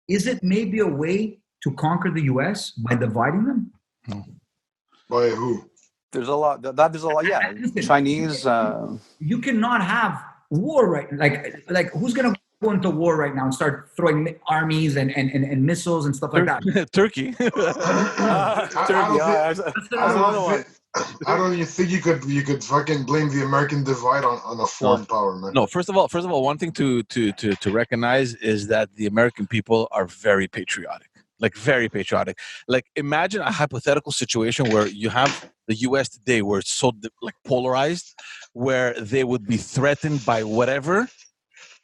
Is it maybe a way to conquer the U.S. by dividing them? No. By who? There's a lot. There's a lot. Yeah, listen, Chinese. You cannot have war right. Like who's gonna go into war right now and start throwing armies and missiles and stuff like that? Turkey. I don't even think you could fucking blame the American divide on a foreign power, man. No, first of all, one thing to recognize is that the American people are very patriotic. Like very patriotic. Like imagine a hypothetical situation where you have the U.S. today, where it's so like polarized, where they would be threatened by whatever.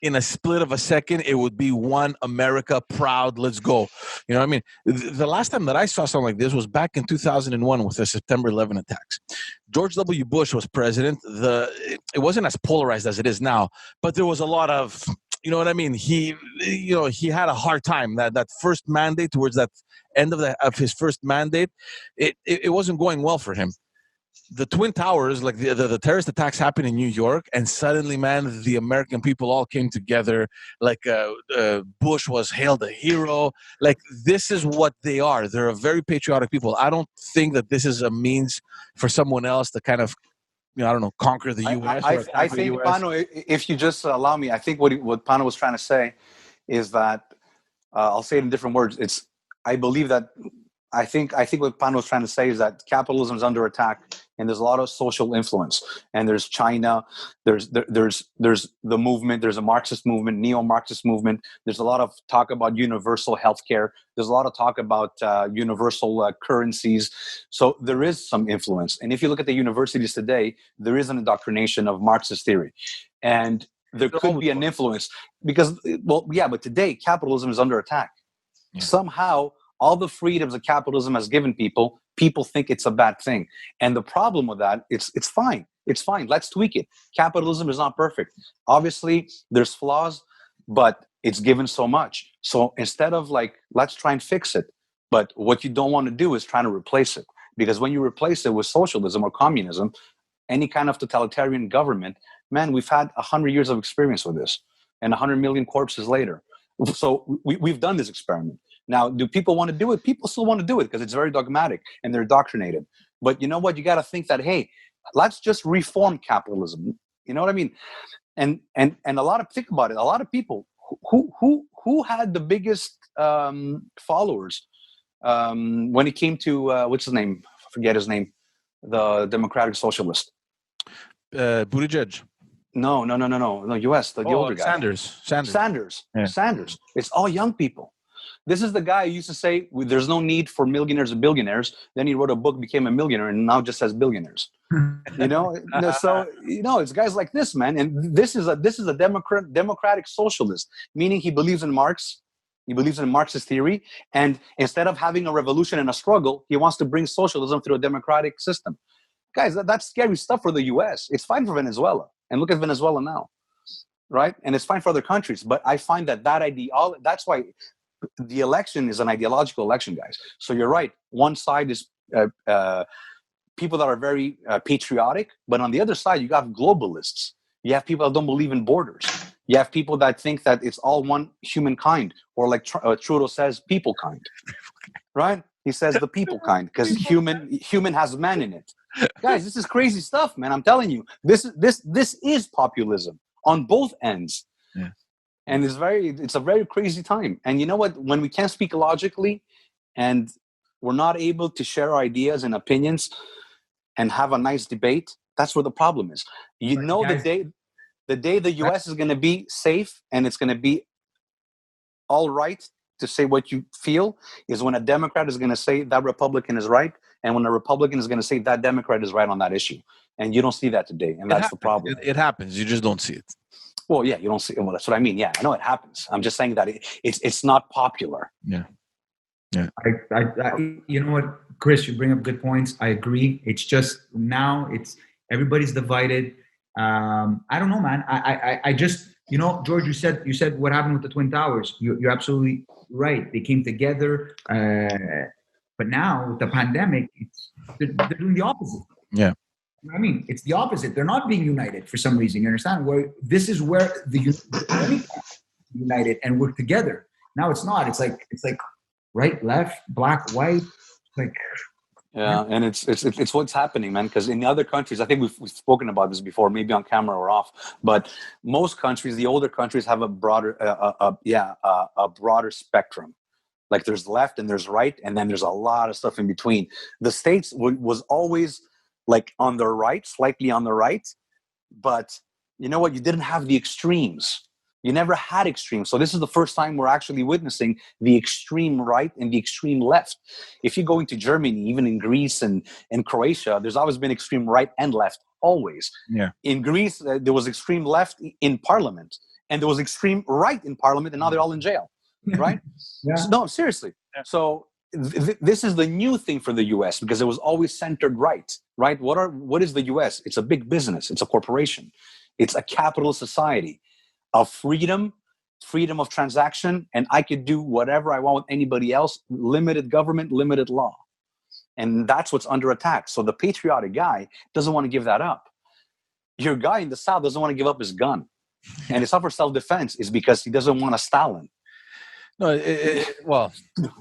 In a split of a second, it would be one America proud. Let's go. You know what I mean? The last time that I saw something like this was back in 2001 with the September 11 attacks. George W. Bush was president. It wasn't as polarized as it is now, but there was a lot of, you know what I mean? He had a hard time. That first mandate, towards that end of his first mandate, it wasn't going well for him. The Twin Towers, like the terrorist attacks happened in New York, and suddenly, man, the American people all came together. Like Bush was hailed a hero. Like this is what they are. They're a very patriotic people. I don't think that this is a means for someone else to kind of, I don't know, conquer the U.S. I think, Pano, if you just allow me, I think what Pano was trying to say is that, I'll say it in different words. I believe that, I think what Pano was trying to say is that capitalism is under attack, and there's a lot of social influence. And there's China, there's the movement, there's a Marxist movement, neo-Marxist movement. There's a lot of talk about universal healthcare. There's a lot of talk about universal currencies. So there is some influence. And if you look at the universities today, there is an indoctrination of Marxist theory. And there could be an influence because, but today capitalism is under attack. Yeah. Somehow, all the freedoms that capitalism has given people think it's a bad thing. And the problem with that, it's fine. It's fine. Let's tweak it. Capitalism is not perfect. Obviously, there's flaws, but it's given so much. So instead of let's try and fix it. But what you don't want to do is try to replace it. Because when you replace it with socialism or communism, any kind of totalitarian government, man, we've had 100 years of experience with this. And 100 million corpses later. So we've done this experiment. Now, do people want to do it? People still want to do it because it's very dogmatic and they're indoctrinated. But you know what? You got to think that, hey, let's just reform capitalism. You know what I mean? And think about it. A lot of people who had the biggest followers when it came to what's his name? I forget his name. The Democratic Socialist. Buttigieg. No. U.S. The older guy. Sanders. Yeah. Sanders. It's all young people. This is the guy who used to say there's no need for millionaires and billionaires. Then he wrote a book, became a millionaire, and now just says billionaires. So it's guys like this, man. And this is a democratic socialist, meaning he believes in Marx. He believes in Marxist theory, and instead of having a revolution and a struggle, he wants to bring socialism through a democratic system. Guys, that's scary stuff for the U.S. It's fine for Venezuela, and look at Venezuela now, right? And it's fine for other countries. But I find that ideology. That's why the election is an ideological election, guys. So you're right. One side is people that are very patriotic, but on the other side, you have globalists. You have people that don't believe in borders. You have people that think that it's all one humankind, or like Trudeau says, people kind, right? He says the people kind because human has man in it. Guys, this is crazy stuff, man. I'm telling you, this is populism on both ends, and it's a very crazy time. And you know what? When we can't speak logically, and we're not able to share our ideas and opinions, and have a nice debate, that's where the problem is. The day the U.S. is going to be safe and it's going to be all right to say what you feel is when a Democrat is going to say that Republican is right, and when a Republican is going to say that Democrat is right on that issue. And you don't see that today, and that's the problem. It happens. You just don't see it. Well, yeah, you don't see it. Well, that's what I mean. Yeah, I know it happens. I'm just saying that it's not popular. Yeah. I you know what, Chris, you bring up good points. I agree. It's just now everybody's divided. I don't know, man. I just, George, you said what happened with the Twin Towers. You're absolutely right. They came together, but now with the pandemic, they're doing the opposite. Yeah. I mean, it's the opposite. They're not being united for some reason. You understand? This is where the united and work together. Now it's not. It's like right, left, black, white. Like. Yeah, and it's what's happening, man. Because in the other countries, I think we've spoken about this before, maybe on camera or off. But most countries, the older countries, have a broader spectrum. Like there's left and there's right, and then there's a lot of stuff in between. The States was always like on the right, slightly on the right, but you know what? You didn't have the extremes. You never had extremes. So this is the first time we're actually witnessing the extreme right and the extreme left. If you go into Germany, even in Greece and Croatia, there's always been extreme right and left, always. Yeah. In Greece, there was extreme left in parliament, and there was extreme right in parliament, and now they're all in jail, right? Yeah. No, seriously. Yeah. So this is the new thing for the U.S. because it was always centered right? What is the U.S.? It's a big business. It's a corporation. It's a capitalist society of freedom of transaction, and I could do whatever I want with anybody else, limited government, limited law. And that's what's under attack. So the patriotic guy doesn't want to give that up. Your guy in the South doesn't want to give up his gun. And it's not for self-defense. It's because he doesn't want a Stalin. No,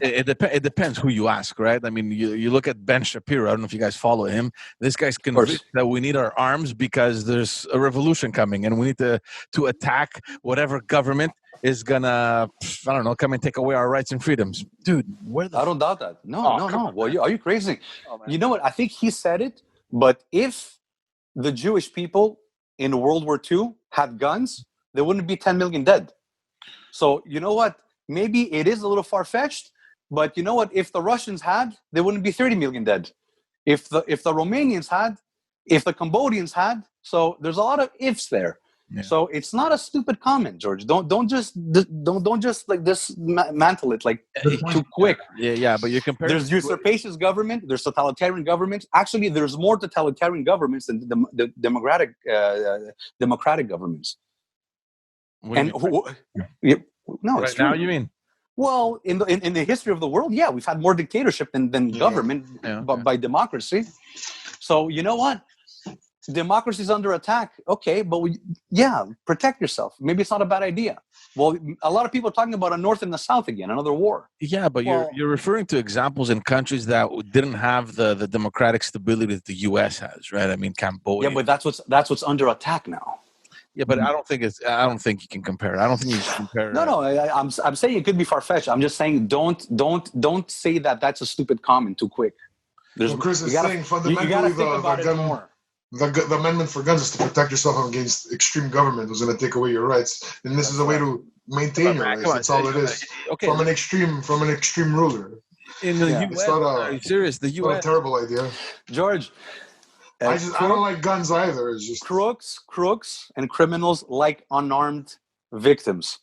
it depends who you ask, right? I mean, you look at Ben Shapiro. I don't know if you guys follow him. This guy's convinced that we need our arms because there's a revolution coming, and we need to attack whatever government is gonna, I don't know, come and take away our rights and freedoms. Dude, I don't doubt that. No. Well, are you crazy? Oh, you know what? I think he said it, but if the Jewish people in World War II had guns, there wouldn't be 10 million dead. So you know what? Maybe it is a little far-fetched, but you know what? If the Russians had, there wouldn't be 30 million dead. If the Romanians had, if the Cambodians had, so there's a lot of ifs there. Yeah. So it's not a stupid comment, George. Don't just like dismantle it like too quick. Yeah. But you compare. There's usurpation government. There's totalitarian governments. Actually, there's more totalitarian governments than the democratic governments. No, it's right now, you mean? Well, in the history of the world, yeah, we've had more dictatorship than government by democracy. So you know what? Democracy is under attack. Okay, but protect yourself. Maybe it's not a bad idea. Well, a lot of people are talking about a North and the South again, another war. Yeah, but you're referring to examples in countries that didn't have the democratic stability that the U.S. has, right? I mean, Cambodia. Yeah, but that's what's under attack now. Yeah, but I don't think you can compare it. I don't think you can compare. No. I'm saying it could be far fetched. I'm just saying don't say that that's a stupid comment too quick. Chris is saying fundamentally the amendment for guns is to protect yourself against extreme government who's going to take away your rights, and this is a way to maintain your rights. That's all it is. Okay. From an extreme ruler. In the U.S., are you serious? The U.S. Not a terrible idea, George. I don't like guns either. It's just crooks and criminals like unarmed victims.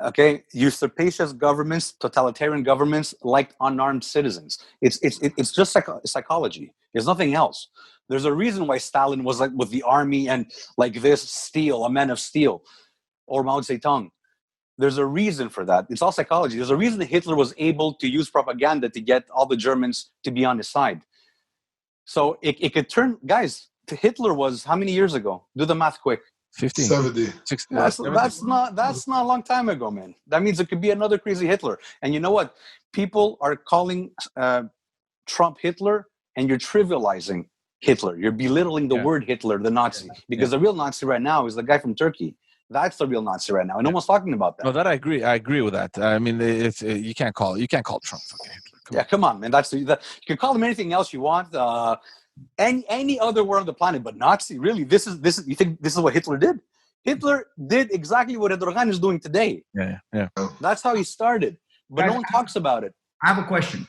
Okay, usurpacious governments, totalitarian governments like unarmed citizens. It's just psychology. There's nothing else. There's a reason why Stalin was like with the army and like this steel, a man of steel, or Mao Zedong. There's a reason for that. It's all psychology. There's a reason that Hitler was able to use propaganda to get all the Germans to be on his side. So it could turn, guys. Hitler was how many years ago? Do the math quick. 15. 70. 60, that's not a long time ago, man. That means it could be another crazy Hitler. And you know what? People are calling Trump Hitler, and you're trivializing Hitler. You're belittling the word Hitler, the Nazi, because the real Nazi right now is the guy from Turkey. That's the real Nazi right now, and no one's talking about that. No, that I agree. I agree with that. I mean, it's you can't call Trump fucking Hitler. Come on, man. You can call him anything else you want. Any other word on the planet, but Nazi. Really, this is. You think this is what Hitler did? Hitler did exactly what Erdogan is doing today. Yeah. That's how he started, but no one talks about it. I have a question.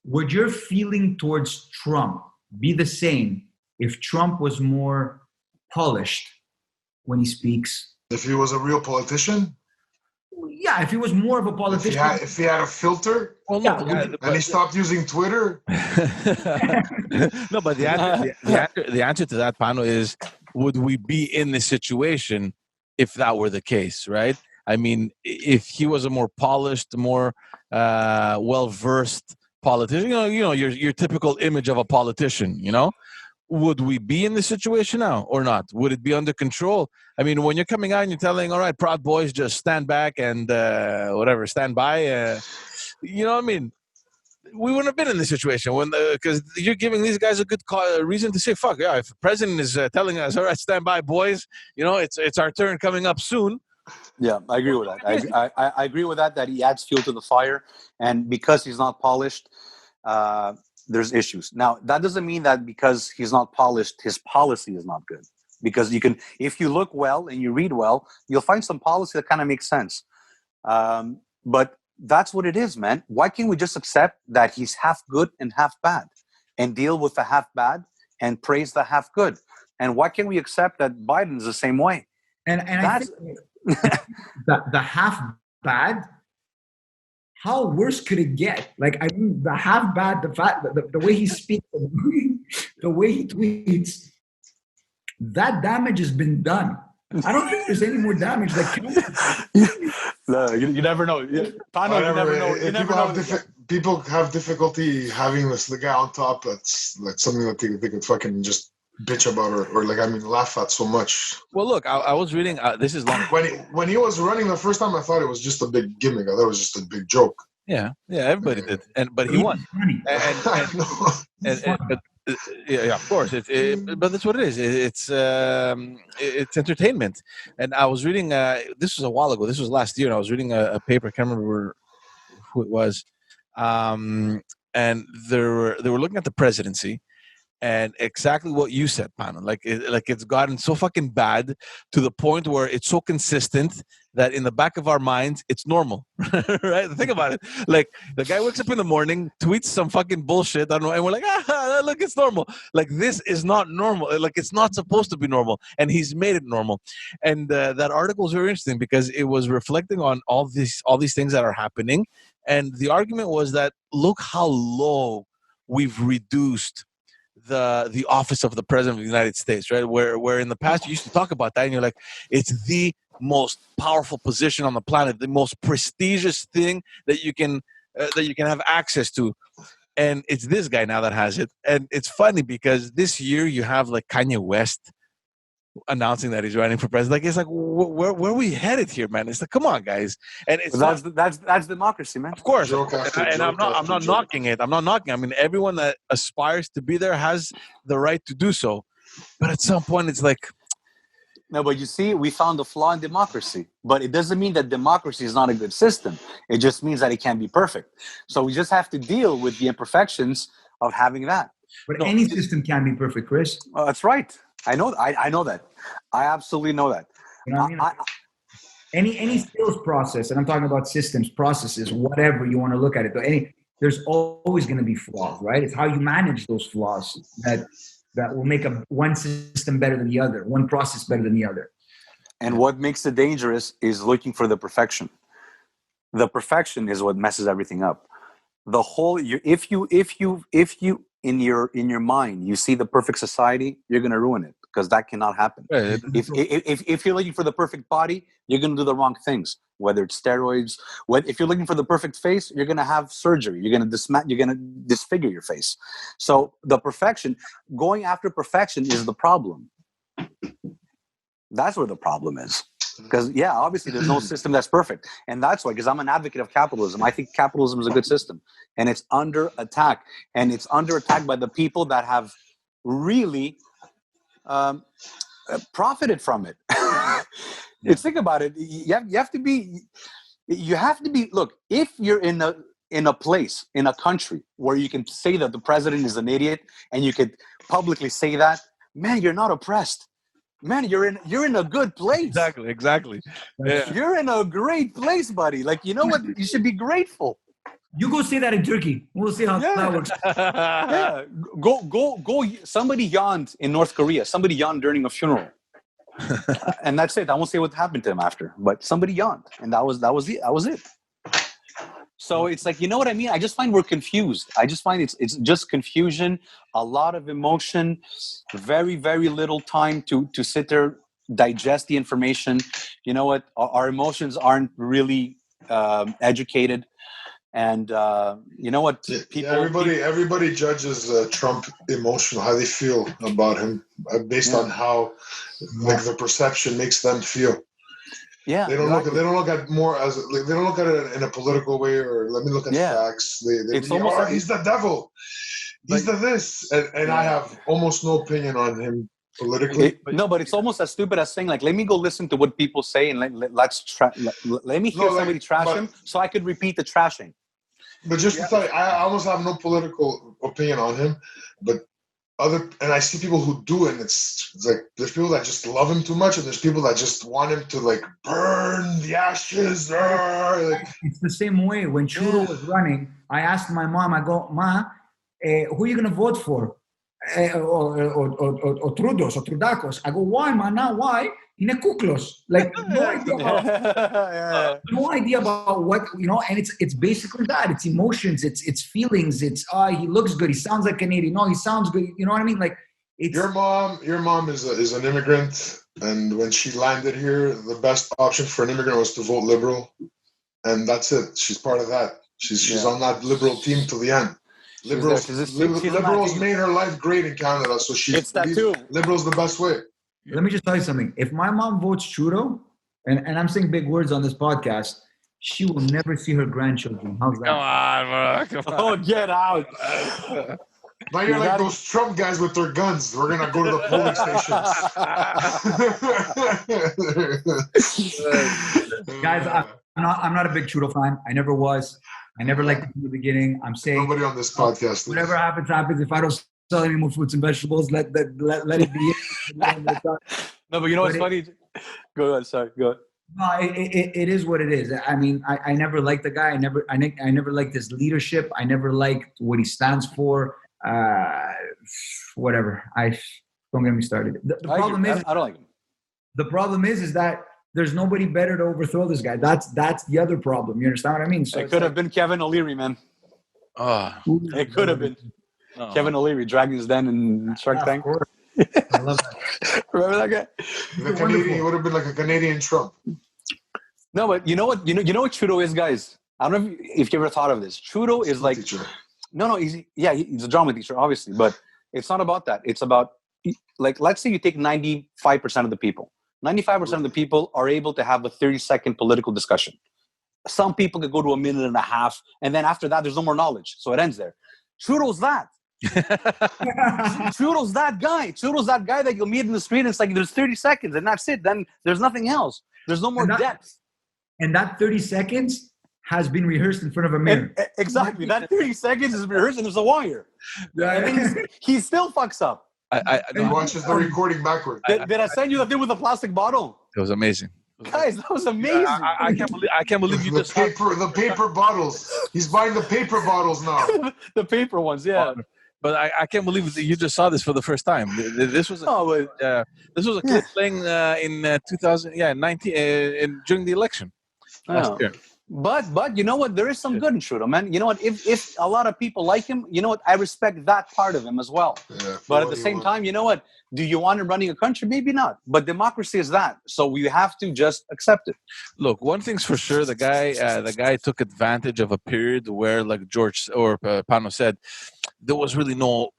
Would your feeling towards Trump be the same if Trump was more polished when he speaks? If he was a real politician? Yeah, if he was more of a politician. If he had a filter? Well, and he stopped using Twitter? No, but the answer to that, Pano, is would we be in this situation if that were the case, right? I mean, if he was a more polished, more well-versed politician, you know, your typical image of a politician, you know, would we be in this situation now or not? Would it be under control? I mean, when you're coming out and you're telling, all right, Proud Boys, just stand back and stand by, you know what I mean? We wouldn't have been in this situation because you're giving these guys a good reason to say, fuck, yeah, if the president is telling us, all right, stand by, boys, you know, it's our turn coming up soon. Yeah, I agree with that. I agree with that he adds fuel to the fire. And because he's not polished, there's issues. Now, that doesn't mean that because he's not polished, his policy is not good. Because if you look well and you read well, you'll find some policy that kind of makes sense. But that's what it is, man. Why can't we just accept that he's half good and half bad and deal with the half bad and praise the half good? And why can't we accept that Biden's the same way? And I think the half bad, how worse could it get? Like, I mean, the half bad, the way he speaks, the way he tweets, that damage has been done. I don't think there's any more damage that can. No, you never know. Pano, you never know. People have difficulty having the guy on top. That's like something that they could fucking just bitch about or laugh at so much. Well, look, I was reading. This is long. When he was running the first time, I thought it was just a big gimmick. I thought it was just a big joke. Yeah, everybody did, but he won. Yeah, of course. But that's what it is. It's entertainment. And I was reading. This was a while ago. This was last year. And I was reading a paper. I can't remember who it was. And they were looking at the presidency. And exactly what you said, Pano. Like it's gotten so fucking bad to the point where it's so consistent that in the back of our minds, it's normal, right? Think about it. Like the guy wakes up in the morning, tweets some fucking bullshit, I don't know, and we're like, look, it's normal. Like this is not normal. Like it's not supposed to be normal, and he's made it normal. And that article was very interesting because it was reflecting on all these things that are happening, and the argument was that look how low we've reduced the office of the president of the United States, right? Where in the past you used to talk about that and you're like, it's the most powerful position on the planet, the most prestigious thing that you can have access to. And it's this guy now that has it. And it's funny because this year you have like Kanye West announcing that he's running for president. Like it's like where are we headed here, man? It's like, come on, guys. And it's that's democracy, man. Of course. And I'm not knocking it. I'm not knocking. I mean, everyone that aspires to be there has the right to do so. But at some point, it's like No, but you see, we found a flaw in democracy. But it doesn't mean that democracy is not a good system. It just means that it can't be perfect. So we just have to deal with the imperfections of having that. But any system can be perfect, Chris. That's right. I know. I know that. I absolutely know that. You know what I mean? Any sales process, and I'm talking about systems, processes, whatever you want to look at it. But there's always going to be flaws, right? It's how you manage those flaws that will make one system better than the other, one process better than the other. And what makes it dangerous is looking for the perfection. The perfection is what messes everything up. The whole, if you in your mind you see the perfect society, you're going to ruin it, because that cannot happen. If you're looking for the perfect body, you're going to do the wrong things. Whether it's steroids, if you're looking for the perfect face, you're going to have surgery. You're going to disfigure your face. So the perfection, going after perfection, is the problem. That's where the problem is. Because obviously there's no system that's perfect, and that's why. Because I'm an advocate of capitalism. I think capitalism is a good system, and it's under attack. And it's under attack by the people that have really profited from it. Think about it. You have to be. Look, if you're in a place, in a country where you can say that the president is an idiot, and you could publicly say that, man, you're not oppressed. Man, you're in a good place. Exactly. Yeah. You're in a great place, buddy. Like, you know what? You should be grateful. You go say that in Turkey. We'll see how that works. Yeah. Go. Somebody yawned in North Korea. Somebody yawned during a funeral. And that's it. I won't say what happened to him after, but somebody yawned, and that was it. So it's like, you know what I mean? I just find we're confused. I just find it's just confusion, a lot of emotion, very, very little time to sit there, digest the information. You know what? Our emotions aren't really educated. And you know what? Everybody judges Trump emotional, how they feel about him, based on how the perception makes them feel. Yeah, they don't look at more as they don't look at it in a political way, or let me look at facts. It's almost like he's the devil. He's the this, and I have almost no opinion on him politically. But it's almost as stupid as saying, like, let me go listen to what people say, and let me hear somebody trash him, so I could repeat the trashing. But just to tell you, I almost have no political opinion on him, but and I see people who do it, and it's like there's people that just love him too much, and there's people that just want him to like burn the ashes. It's the same way. When Trudeau was running, I asked my mom, I go, Ma, who are you going to vote for? Or Trudeau's or Trudakos. I go, why, ma? Now, why? Inekuklos. Like, no idea about what, and it's basically that. It's emotions, it's feelings, it's, he looks good, he sounds like Canadian, no, he sounds good, you know what I mean? Like, it's... Your mom is an immigrant, and when she landed here, the best option for an immigrant was to vote Liberal, and that's it. She's part of that. She's on that Liberal team to the end. Liberals made her life great in Canada, so it's that too. Liberals the best way. Let me just tell you something. If my mom votes Trudeau, and I'm saying big words on this podcast, she will never see her grandchildren. How's that? Come on. Oh, get out. Now you're like those Trump guys with their guns. We're going to go to the polling stations. Guys, I'm not a big Trudeau fan. I never was. I never liked it from the beginning. I'm saying nobody on this podcast. Whatever happens. If I don't sell any more fruits and vegetables, let it be. No, but you know what's funny? Go ahead. Sorry. Go ahead. No, it is what it is. I mean, I never liked the guy. I never liked his leadership. I never liked what he stands for. Whatever. Don't get me started. The problem is I don't like him. The problem is that there's nobody better to overthrow this guy. That's the other problem. You understand what I mean? So it could have been Kevin O'Leary, man. It could have been Kevin O'Leary, Dragon's Den and Shark Tank. I love that. Remember that guy? He would have been like a Canadian Trump. No, but you know what Trudeau is, guys? I don't know if you ever thought of this. Trudeau is like teacher. No, he's a drama teacher, obviously, but it's not about that. It's about, like, let's say you take 95% of the people. 95% of the people are able to have a 30-second political discussion. Some people could go to a minute and a half, and then after that, there's no more knowledge. So it ends there. Trudeau's that. Trudeau's that guy. Trudeau's that guy that you'll meet in the street and it's like there's 30 seconds and that's it. Then there's nothing else. There's no more depth. And that 30 seconds has been rehearsed in front of a mirror. Exactly. That 30 seconds is rehearsed and there's a wire. And then he still fucks up. He watches the recording backward. Did I send you the thing with the plastic bottle? It was amazing. Guys, that was amazing. I can't believe you just The paper bottles. He's buying the paper bottles now. The paper ones, yeah. But I can't believe that you just saw this for the first time. This was a clip playing in 2019 during the election last year. But you know what? There is some good in Trudeau, man. You know what? If a lot of people like him, you know what? I respect that part of him as well. Yeah, but at the same time, you know what? Do you want him running a country? Maybe not. But democracy is that. So we have to just accept it. Look, one thing's for sure: the guy took advantage of a period where, like George or Panos said, there was really no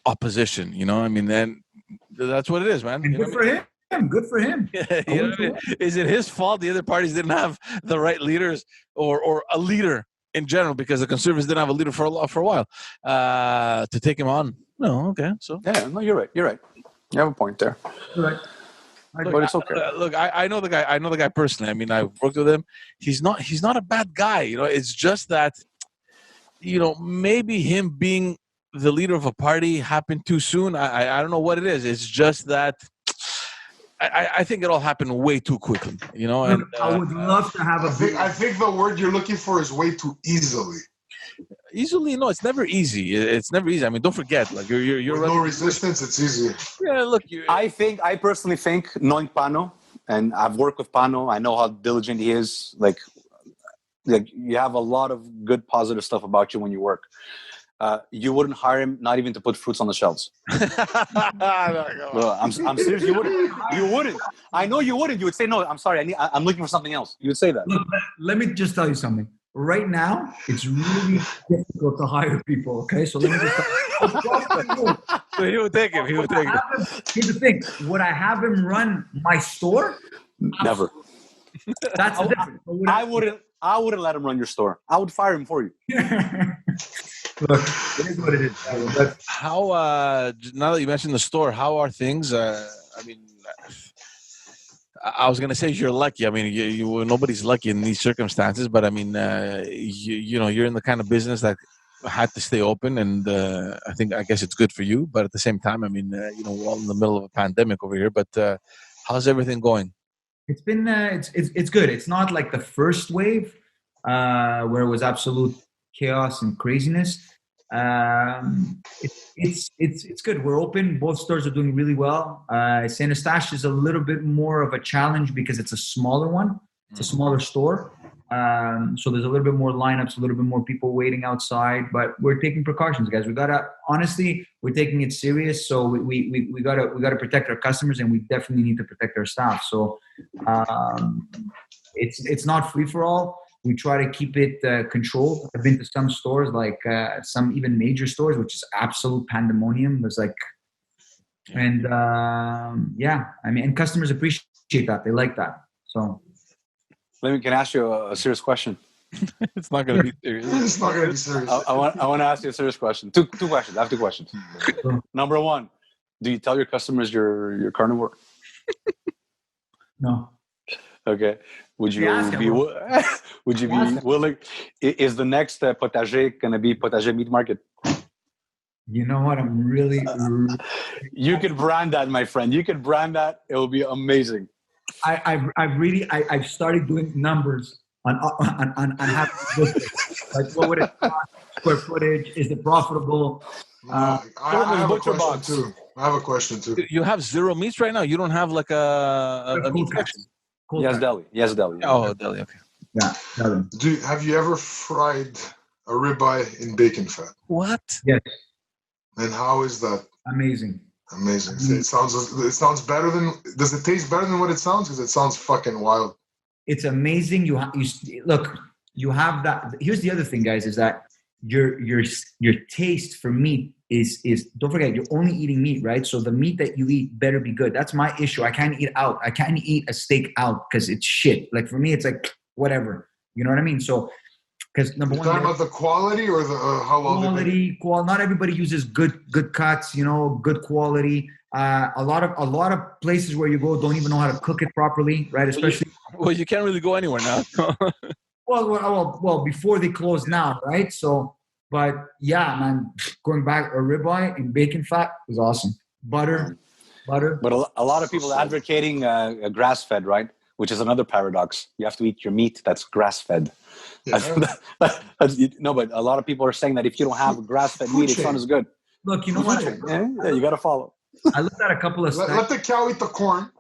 opposition. You know, I mean, then that's what it is, man. And good for him. Good for him. You know, is it his fault the other parties didn't have the right leaders or a leader in general, because the Conservatives didn't have a leader for a while to take him on? No, okay. So yeah, no, you're right. You have a point there. Right. But it's okay. Look, I know the guy. I know the guy personally. I mean, I've worked with him. He's not a bad guy. You know, it's just that, you know, maybe him being the leader of a party happened too soon. I don't know what it is. It's just that I think it all happened way too quickly. You know, and I would love to have I think the word you're looking for is way too easily. Easily, no, it's never easy. It's never easy. I mean, don't forget, like you're with no resistance. It's easy. Yeah, look. I personally think, knowing Pano, and I've worked with Pano, I know how diligent he is. Like you have a lot of good, positive stuff about you when you work. You wouldn't hire him, not even to put fruits on the shelves. Well, I'm serious. You wouldn't. I know you wouldn't. You would say, no, I'm sorry. I'm looking for something else. You would say that. Look, let me just tell you something. Right now, it's really difficult to hire people. Okay, so let me just tell you. So he would take him. Here's the thing. Would I have him run my store? Never. That's the difference. I wouldn't let him run your store. I would fire him for you. Look, it is what it is. But how now that you mentioned the store, how are things? I mean, I was gonna say you're lucky. I mean, nobody's lucky in these circumstances. But I mean, you know, you're in the kind of business that had to stay open, and I guess it's good for you. But at the same time, I mean, you know, we're all in the middle of a pandemic over here. But how's everything going? It's been it's good. It's not like the first wave where it was absolute chaos and craziness. It's good. We're open. Both stores are doing really well. Saint Eustache is a little bit more of a challenge because it's a smaller one. It's a smaller store. So there's a little bit more lineups, a little bit more people waiting outside, but we're taking precautions, guys. Honestly, we're taking it serious. So we gotta protect our customers, and we definitely need to protect our staff. So it's not free for all. We try to keep it controlled. I've been to some stores, like some even major stores, which is absolute pandemonium. There's and I mean, and customers appreciate that. They like that. So, can I ask you a serious question? It's not going to be serious. It's not going to be serious. I want to ask you a serious question. Two questions. I have two questions. Number one, do you tell your customers you're carnivore? No. Okay. Would you be willing? Is the next potager going to be potager meat market? You know what? I'm really. You could brand that, my friend. You could brand that. It will be amazing. I've started doing numbers on how like what would it cost, square footage? Is it profitable? I have a question too. You have zero meats right now. You don't have like a meat section. Yes, deli. Oh, deli. Okay. Yeah. Have you ever fried a ribeye in bacon fat? What? Yes. And how is that? Amazing. It sounds better than. Does it taste better than what it sounds? Because it sounds fucking wild. It's amazing. You look. You have that. Here's the other thing, guys, is that your taste for meat is don't forget, you're only eating meat, right? So the meat that you eat better be good. That's my issue. I can't eat out. I can't eat a steak out because it's shit. Like for me, it's like whatever. You know what I mean? So Because number You're one, talking about the quality or the how well they make it? not everybody uses good cuts, good quality. A lot of places where you go don't even know how to cook it properly, right? Especially you can't really go anywhere now. well, before they close now, right? So, but yeah, man, going back, a ribeye and bacon fat is awesome. Butter. But a lot of people advocating grass-fed, right? Which is another paradox. You have to eat your meat that's grass-fed. Yeah. No, but a lot of people are saying that if you don't have grass-fed meat, it's not as good. Look, you know what? Yeah, you got to follow. I looked at a couple of Let the cow eat the corn.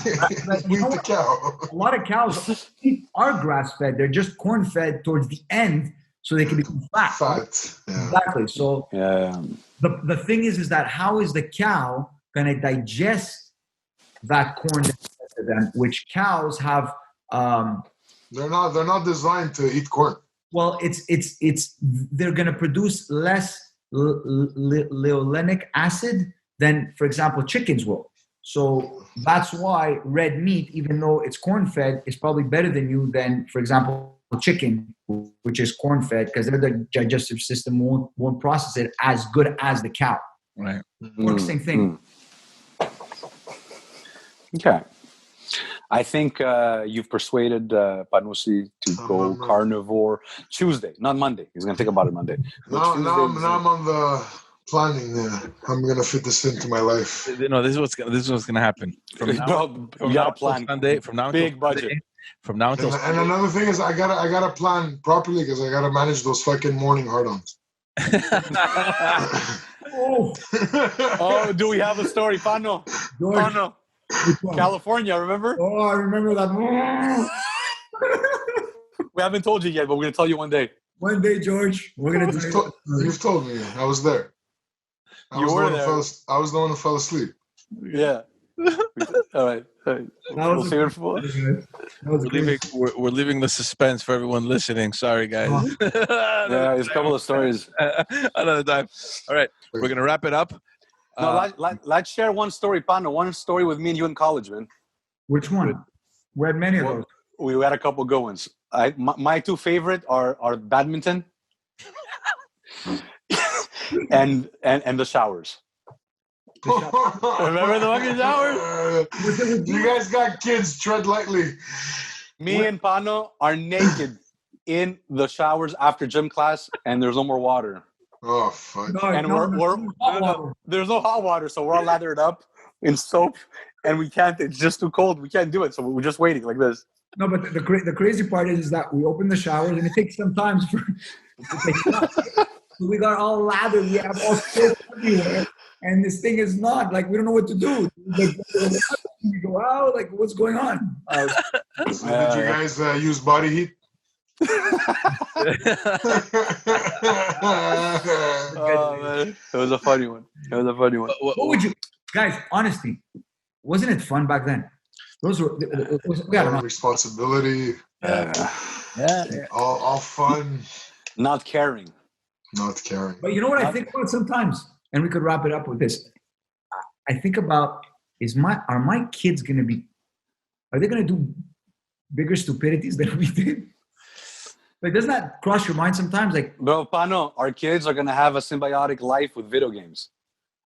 You know Eat the cow. a lot of cows are grass-fed. They're just corn-fed towards the end so they can become fat. Fat. Yeah. Exactly. So Yeah. the thing is that how is the cow going to digest that corn that's fed to them, which cows have They're not designed to eat corn. well, it's they're going to produce less linoleic acid than, for example, chickens will. So that's why red meat, even though it's corn-fed, is probably better than, for example, chicken, which is corn-fed, because their digestive system won't process it as good as the cow. Right. Works same thing. Okay. I think you've persuaded Panos to go carnivore Tuesday, not Monday. He's going to think about it Monday. Now I'm on the planning. I'm going to fit this into my life. No, this is what's gonna happen. From now, you got a plan. Sunday, from now big until budget. Sunday, from now until And another thing is I gotta plan properly because I gotta manage those fucking morning hard-ons. Oh, do we have a story, Pano? Pano. California, remember? Oh, I remember that. We haven't told you yet, but we're going to tell you one day. One day, George, we're going to do You've told me. I was there. I was the one who fell asleep. Yeah. All right. We'll see it for. We're leaving the suspense for everyone listening. Sorry, guys. Yeah, there's a couple of stories. Another time. All right. We're going to wrap it up. No, let's share one story, Pano. One story with me and you in college, man. Which one? We had many of those. We had a couple good ones. My two favorite are badminton and the showers. Remember the fucking showers? You guys got kids. Tread lightly. Me and Pano are naked in the showers after gym class, and there's no more water. Oh fuck! There's no hot water, so we're all lathered up in soap, and we can't. It's just too cold. We can't do it, so we're just waiting like this. No, but the crazy part is that we open the showers, and it takes some time for. We got all lathered. We have all soap everywhere, and this thing is not like we don't know what to do. Like, we go out. Like, what's going on? Did you guys use body heat? Oh man, it was a funny one. What would you guys? Honestly, wasn't it fun back then? Those were responsibility. Yeah. All fun. Not caring. But you know what I think about sometimes, and we could wrap it up with this. I think about are my kids are they gonna do bigger stupidities than we did? Like, doesn't that cross your mind sometimes? Like, bro, Pano, our kids are going to have a symbiotic life with video games.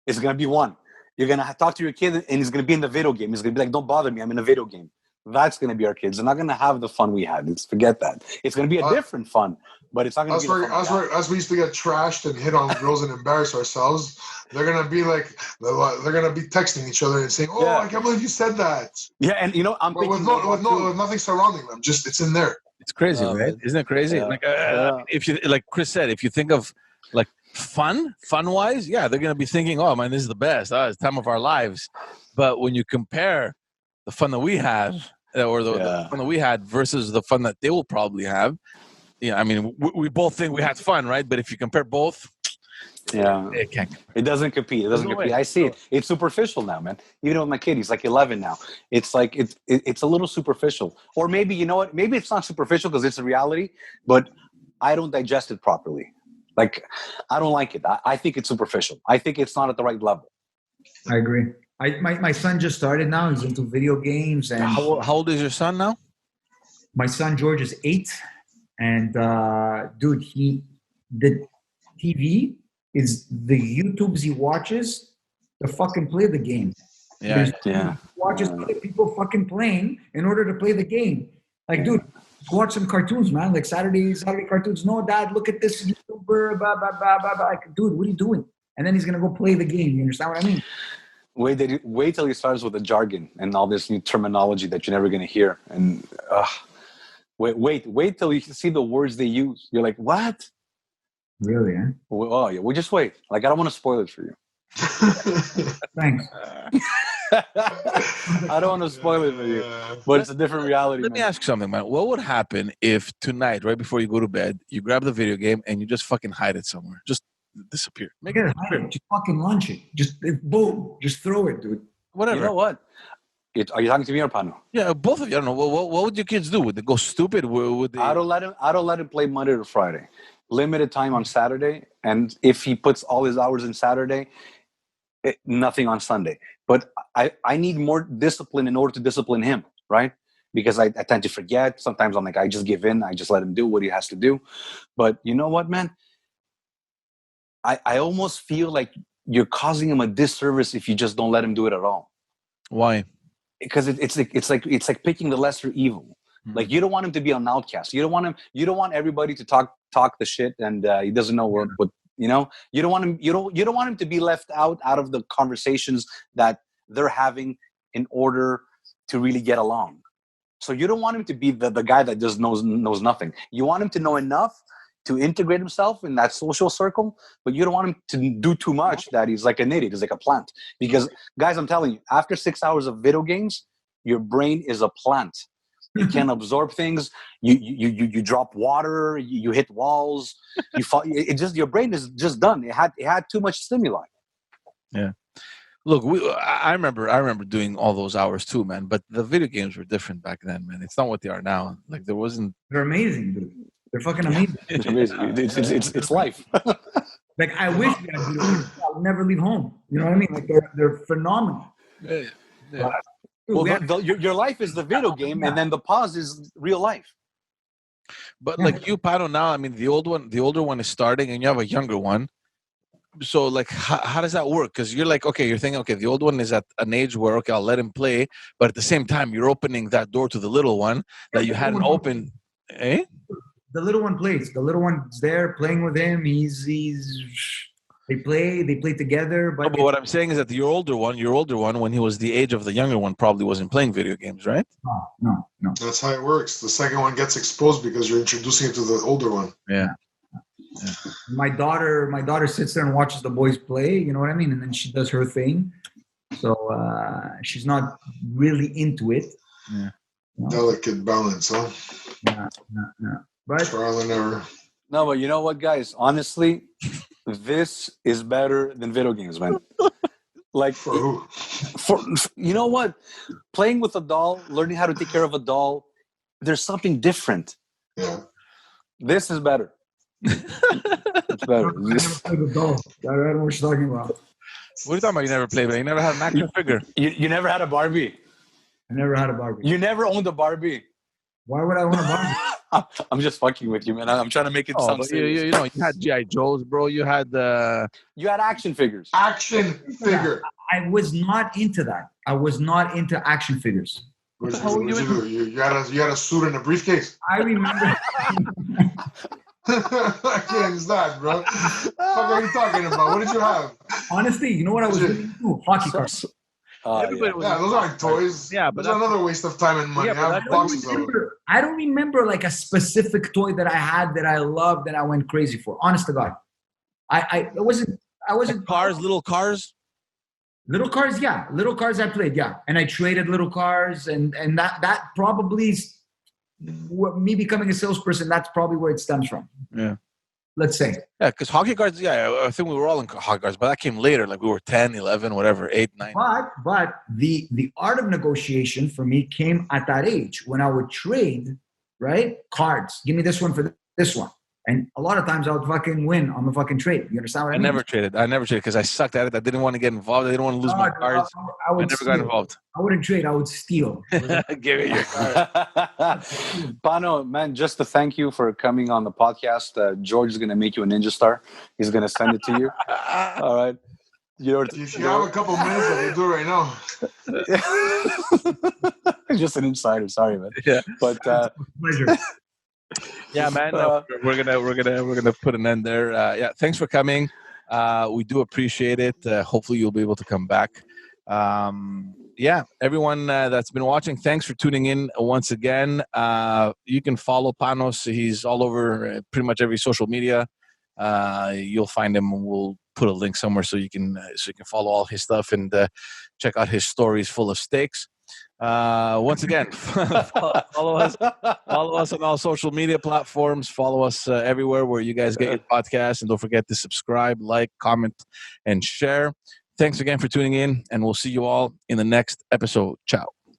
It's going to be one. You're going to talk to your kid, and he's going to be in the video game. He's going to be like, don't bother me. I'm in a video game. That's going to be our kids. They're not going to have the fun we had. Forget that. It's going to be a different fun, but it's not going to be as we used to get trashed and hit on girls and embarrass ourselves, they're going to be like, they're going to be texting each other and saying, oh, yeah. I can't believe you said that. Yeah, and I'm with nothing surrounding them. Just, it's in there. It's crazy, right? Isn't it crazy? Yeah. If you, like Chris said, if you think of like fun-wise, yeah, they're going to be thinking, oh, man, this is the best. It's the time of our lives. But when you compare the fun that we have or the fun that we had versus the fun that they will probably have, I mean, we both think we had fun, right? But if you compare both, it doesn't compete. I see it. It's superficial now, man. Even with my kid, he's like 11 now. It's like it's a little superficial. Or maybe, you know what? Maybe it's not superficial because it's a reality, but I don't digest it properly. Like, I don't like it. I think it's superficial. I think it's not at the right level. I agree. My son just started now. He's into video games. And how old is your son now? My son George is 8. And dude, the TV is the YouTubes he watches to fucking play the game. Yeah. He watches other people fucking playing in order to play the game. Like, dude, watch some cartoons, man. Like Saturday cartoons. No, Dad, look at this YouTuber. Blah blah blah blah blah. Like, dude, what are you doing? And then he's gonna go play the game. You understand what I mean? Wait till he starts with the jargon and all this new terminology that you're never gonna hear. And wait till you see the words they use. You're like, what? Really? Eh? Oh yeah. Well, just wait. Like, I don't want to spoil it for you. Thanks. I don't want to spoil it for you, but it's a different reality. Let me ask you something, man. What would happen if tonight, right before you go to bed, you grab the video game and you just fucking hide it somewhere? Just disappear. Make it disappear. Just fucking launch it. Just boom. Just throw it, dude. Whatever. You know what? Are you talking to me or Pano? Yeah, both of you. I don't know. What would your kids do? Would they go stupid? Would they... I don't let him play Monday to Friday. Limited time on Saturday, and if he puts all his hours in Saturday, nothing on Sunday. But I need more discipline in order to discipline him, right? Because I tend to forget. Sometimes I'm like, I just give in. I just let him do what he has to do. But you know what, man? I almost feel like you're causing him a disservice if you just don't let him do it at all. Why? Because it's like picking the lesser evil. Like, you don't want him to be an outcast. You don't want everybody to talk the shit, and he doesn't know what you know. You don't want him to be left out of the conversations that they're having in order to really get along. So you don't want him to be the guy that just knows nothing. You want him to know enough to integrate himself in that social circle, but you don't want him to do too much that he's like an idiot, he's like a plant. Because guys, I'm telling you, after 6 hours of video games, your brain is a plant. You can't absorb things. You drop water. You hit walls. You fall. Your brain is just done. It had too much stimuli. Yeah. Look, I remember doing all those hours too, man. But the video games were different back then, man. It's not what they are now. Like, there wasn't. They're amazing, dude. They're fucking amazing. It's amazing. It's life. Like, I wish we had video games. I would never leave home. You know what I mean? Like, they're phenomenal. Yeah. Well, your life is the video game, and then the pause is real life. But like you, Pano, now, I mean, the older one is starting, and you have a younger one. So, like, how does that work? Because you're like, okay, you're thinking, okay, the old one is at an age where, okay, I'll let him play, but at the same time, you're opening that door to the little one that you hadn't opened. Eh? The little one plays. The little one's there playing with him. They play together. But what I'm saying is that your older one, when he was the age of the younger one, probably wasn't playing video games, right? No. That's how it works. The second one gets exposed because you're introducing it to the older one. Yeah. My daughter sits there and watches the boys play. You know what I mean? And then she does her thing. So she's not really into it. Yeah. You know? Delicate balance, huh? No. But trial and error. No, but you know what, guys? Honestly, this is better than video games, man. Like, For who? For you know what? Playing with a doll, learning how to take care of a doll, there's something different. Yeah. This is better. It's better. I never played with dolls. I don't know what you're talking about. What are you talking about? You never played, but you never had an action figure. You never had a Barbie. I never had a Barbie. You never owned a Barbie. Why would I want a Barbie? I'm just fucking with you, man. I'm trying to make it sound serious. You know, you had G.I. Joes, bro. You had you had action figures. Action figure. I was not into that. I was not into action figures. What did you do? You had a suit and a briefcase? I remember. What is that, bro? What are you talking about? What did you have? Honestly, you know what I was really into? Hockey cards. Yeah, those aren't toys. Yeah, but that's another waste of time and money. Yeah, I have boxes of them. I don't remember like a specific toy that I had that I loved that I went crazy for. Honest to God, I wasn't like cars, little cars. Little cars, yeah. Little cars I played, yeah. And I traded little cars, and that probably is me becoming a salesperson. That's probably where it stems from. Yeah. Let's say. Yeah, because hockey cards, yeah, I think we were all in hockey cards, but that came later. Like we were 10, 11, whatever, 8, 9. But the art of negotiation for me came at that age when I would trade, right? Cards. Give me this one for this one. And a lot of times I would fucking win on the fucking trade. You understand what I mean? I never traded because I sucked at it. I didn't want to get involved. I didn't want to lose my cards. I would never got involved. I wouldn't trade. I would steal. Give me your card. Pano, man, just to thank you for coming on the podcast. George is going to make you a ninja star. He's going to send it to you. All right. If you have a couple minutes, I can do it right now. Just an insider. Sorry, man. Yeah. But Pleasure. Yeah, man. We're gonna put an end there. Yeah, thanks for coming. We do appreciate it. Hopefully, you'll be able to come back. Yeah, everyone that's been watching, thanks for tuning in once again. You can follow Panos. He's all over pretty much every social media. You'll find him. We'll put a link somewhere so you can follow all his stuff and check out his stories full of steaks. Once again, follow us on all social media platforms. Follow us everywhere where you guys get your podcasts, and don't forget to subscribe, like, comment, and share. Thanks again for tuning in, and we'll see you all in the next episode. Ciao.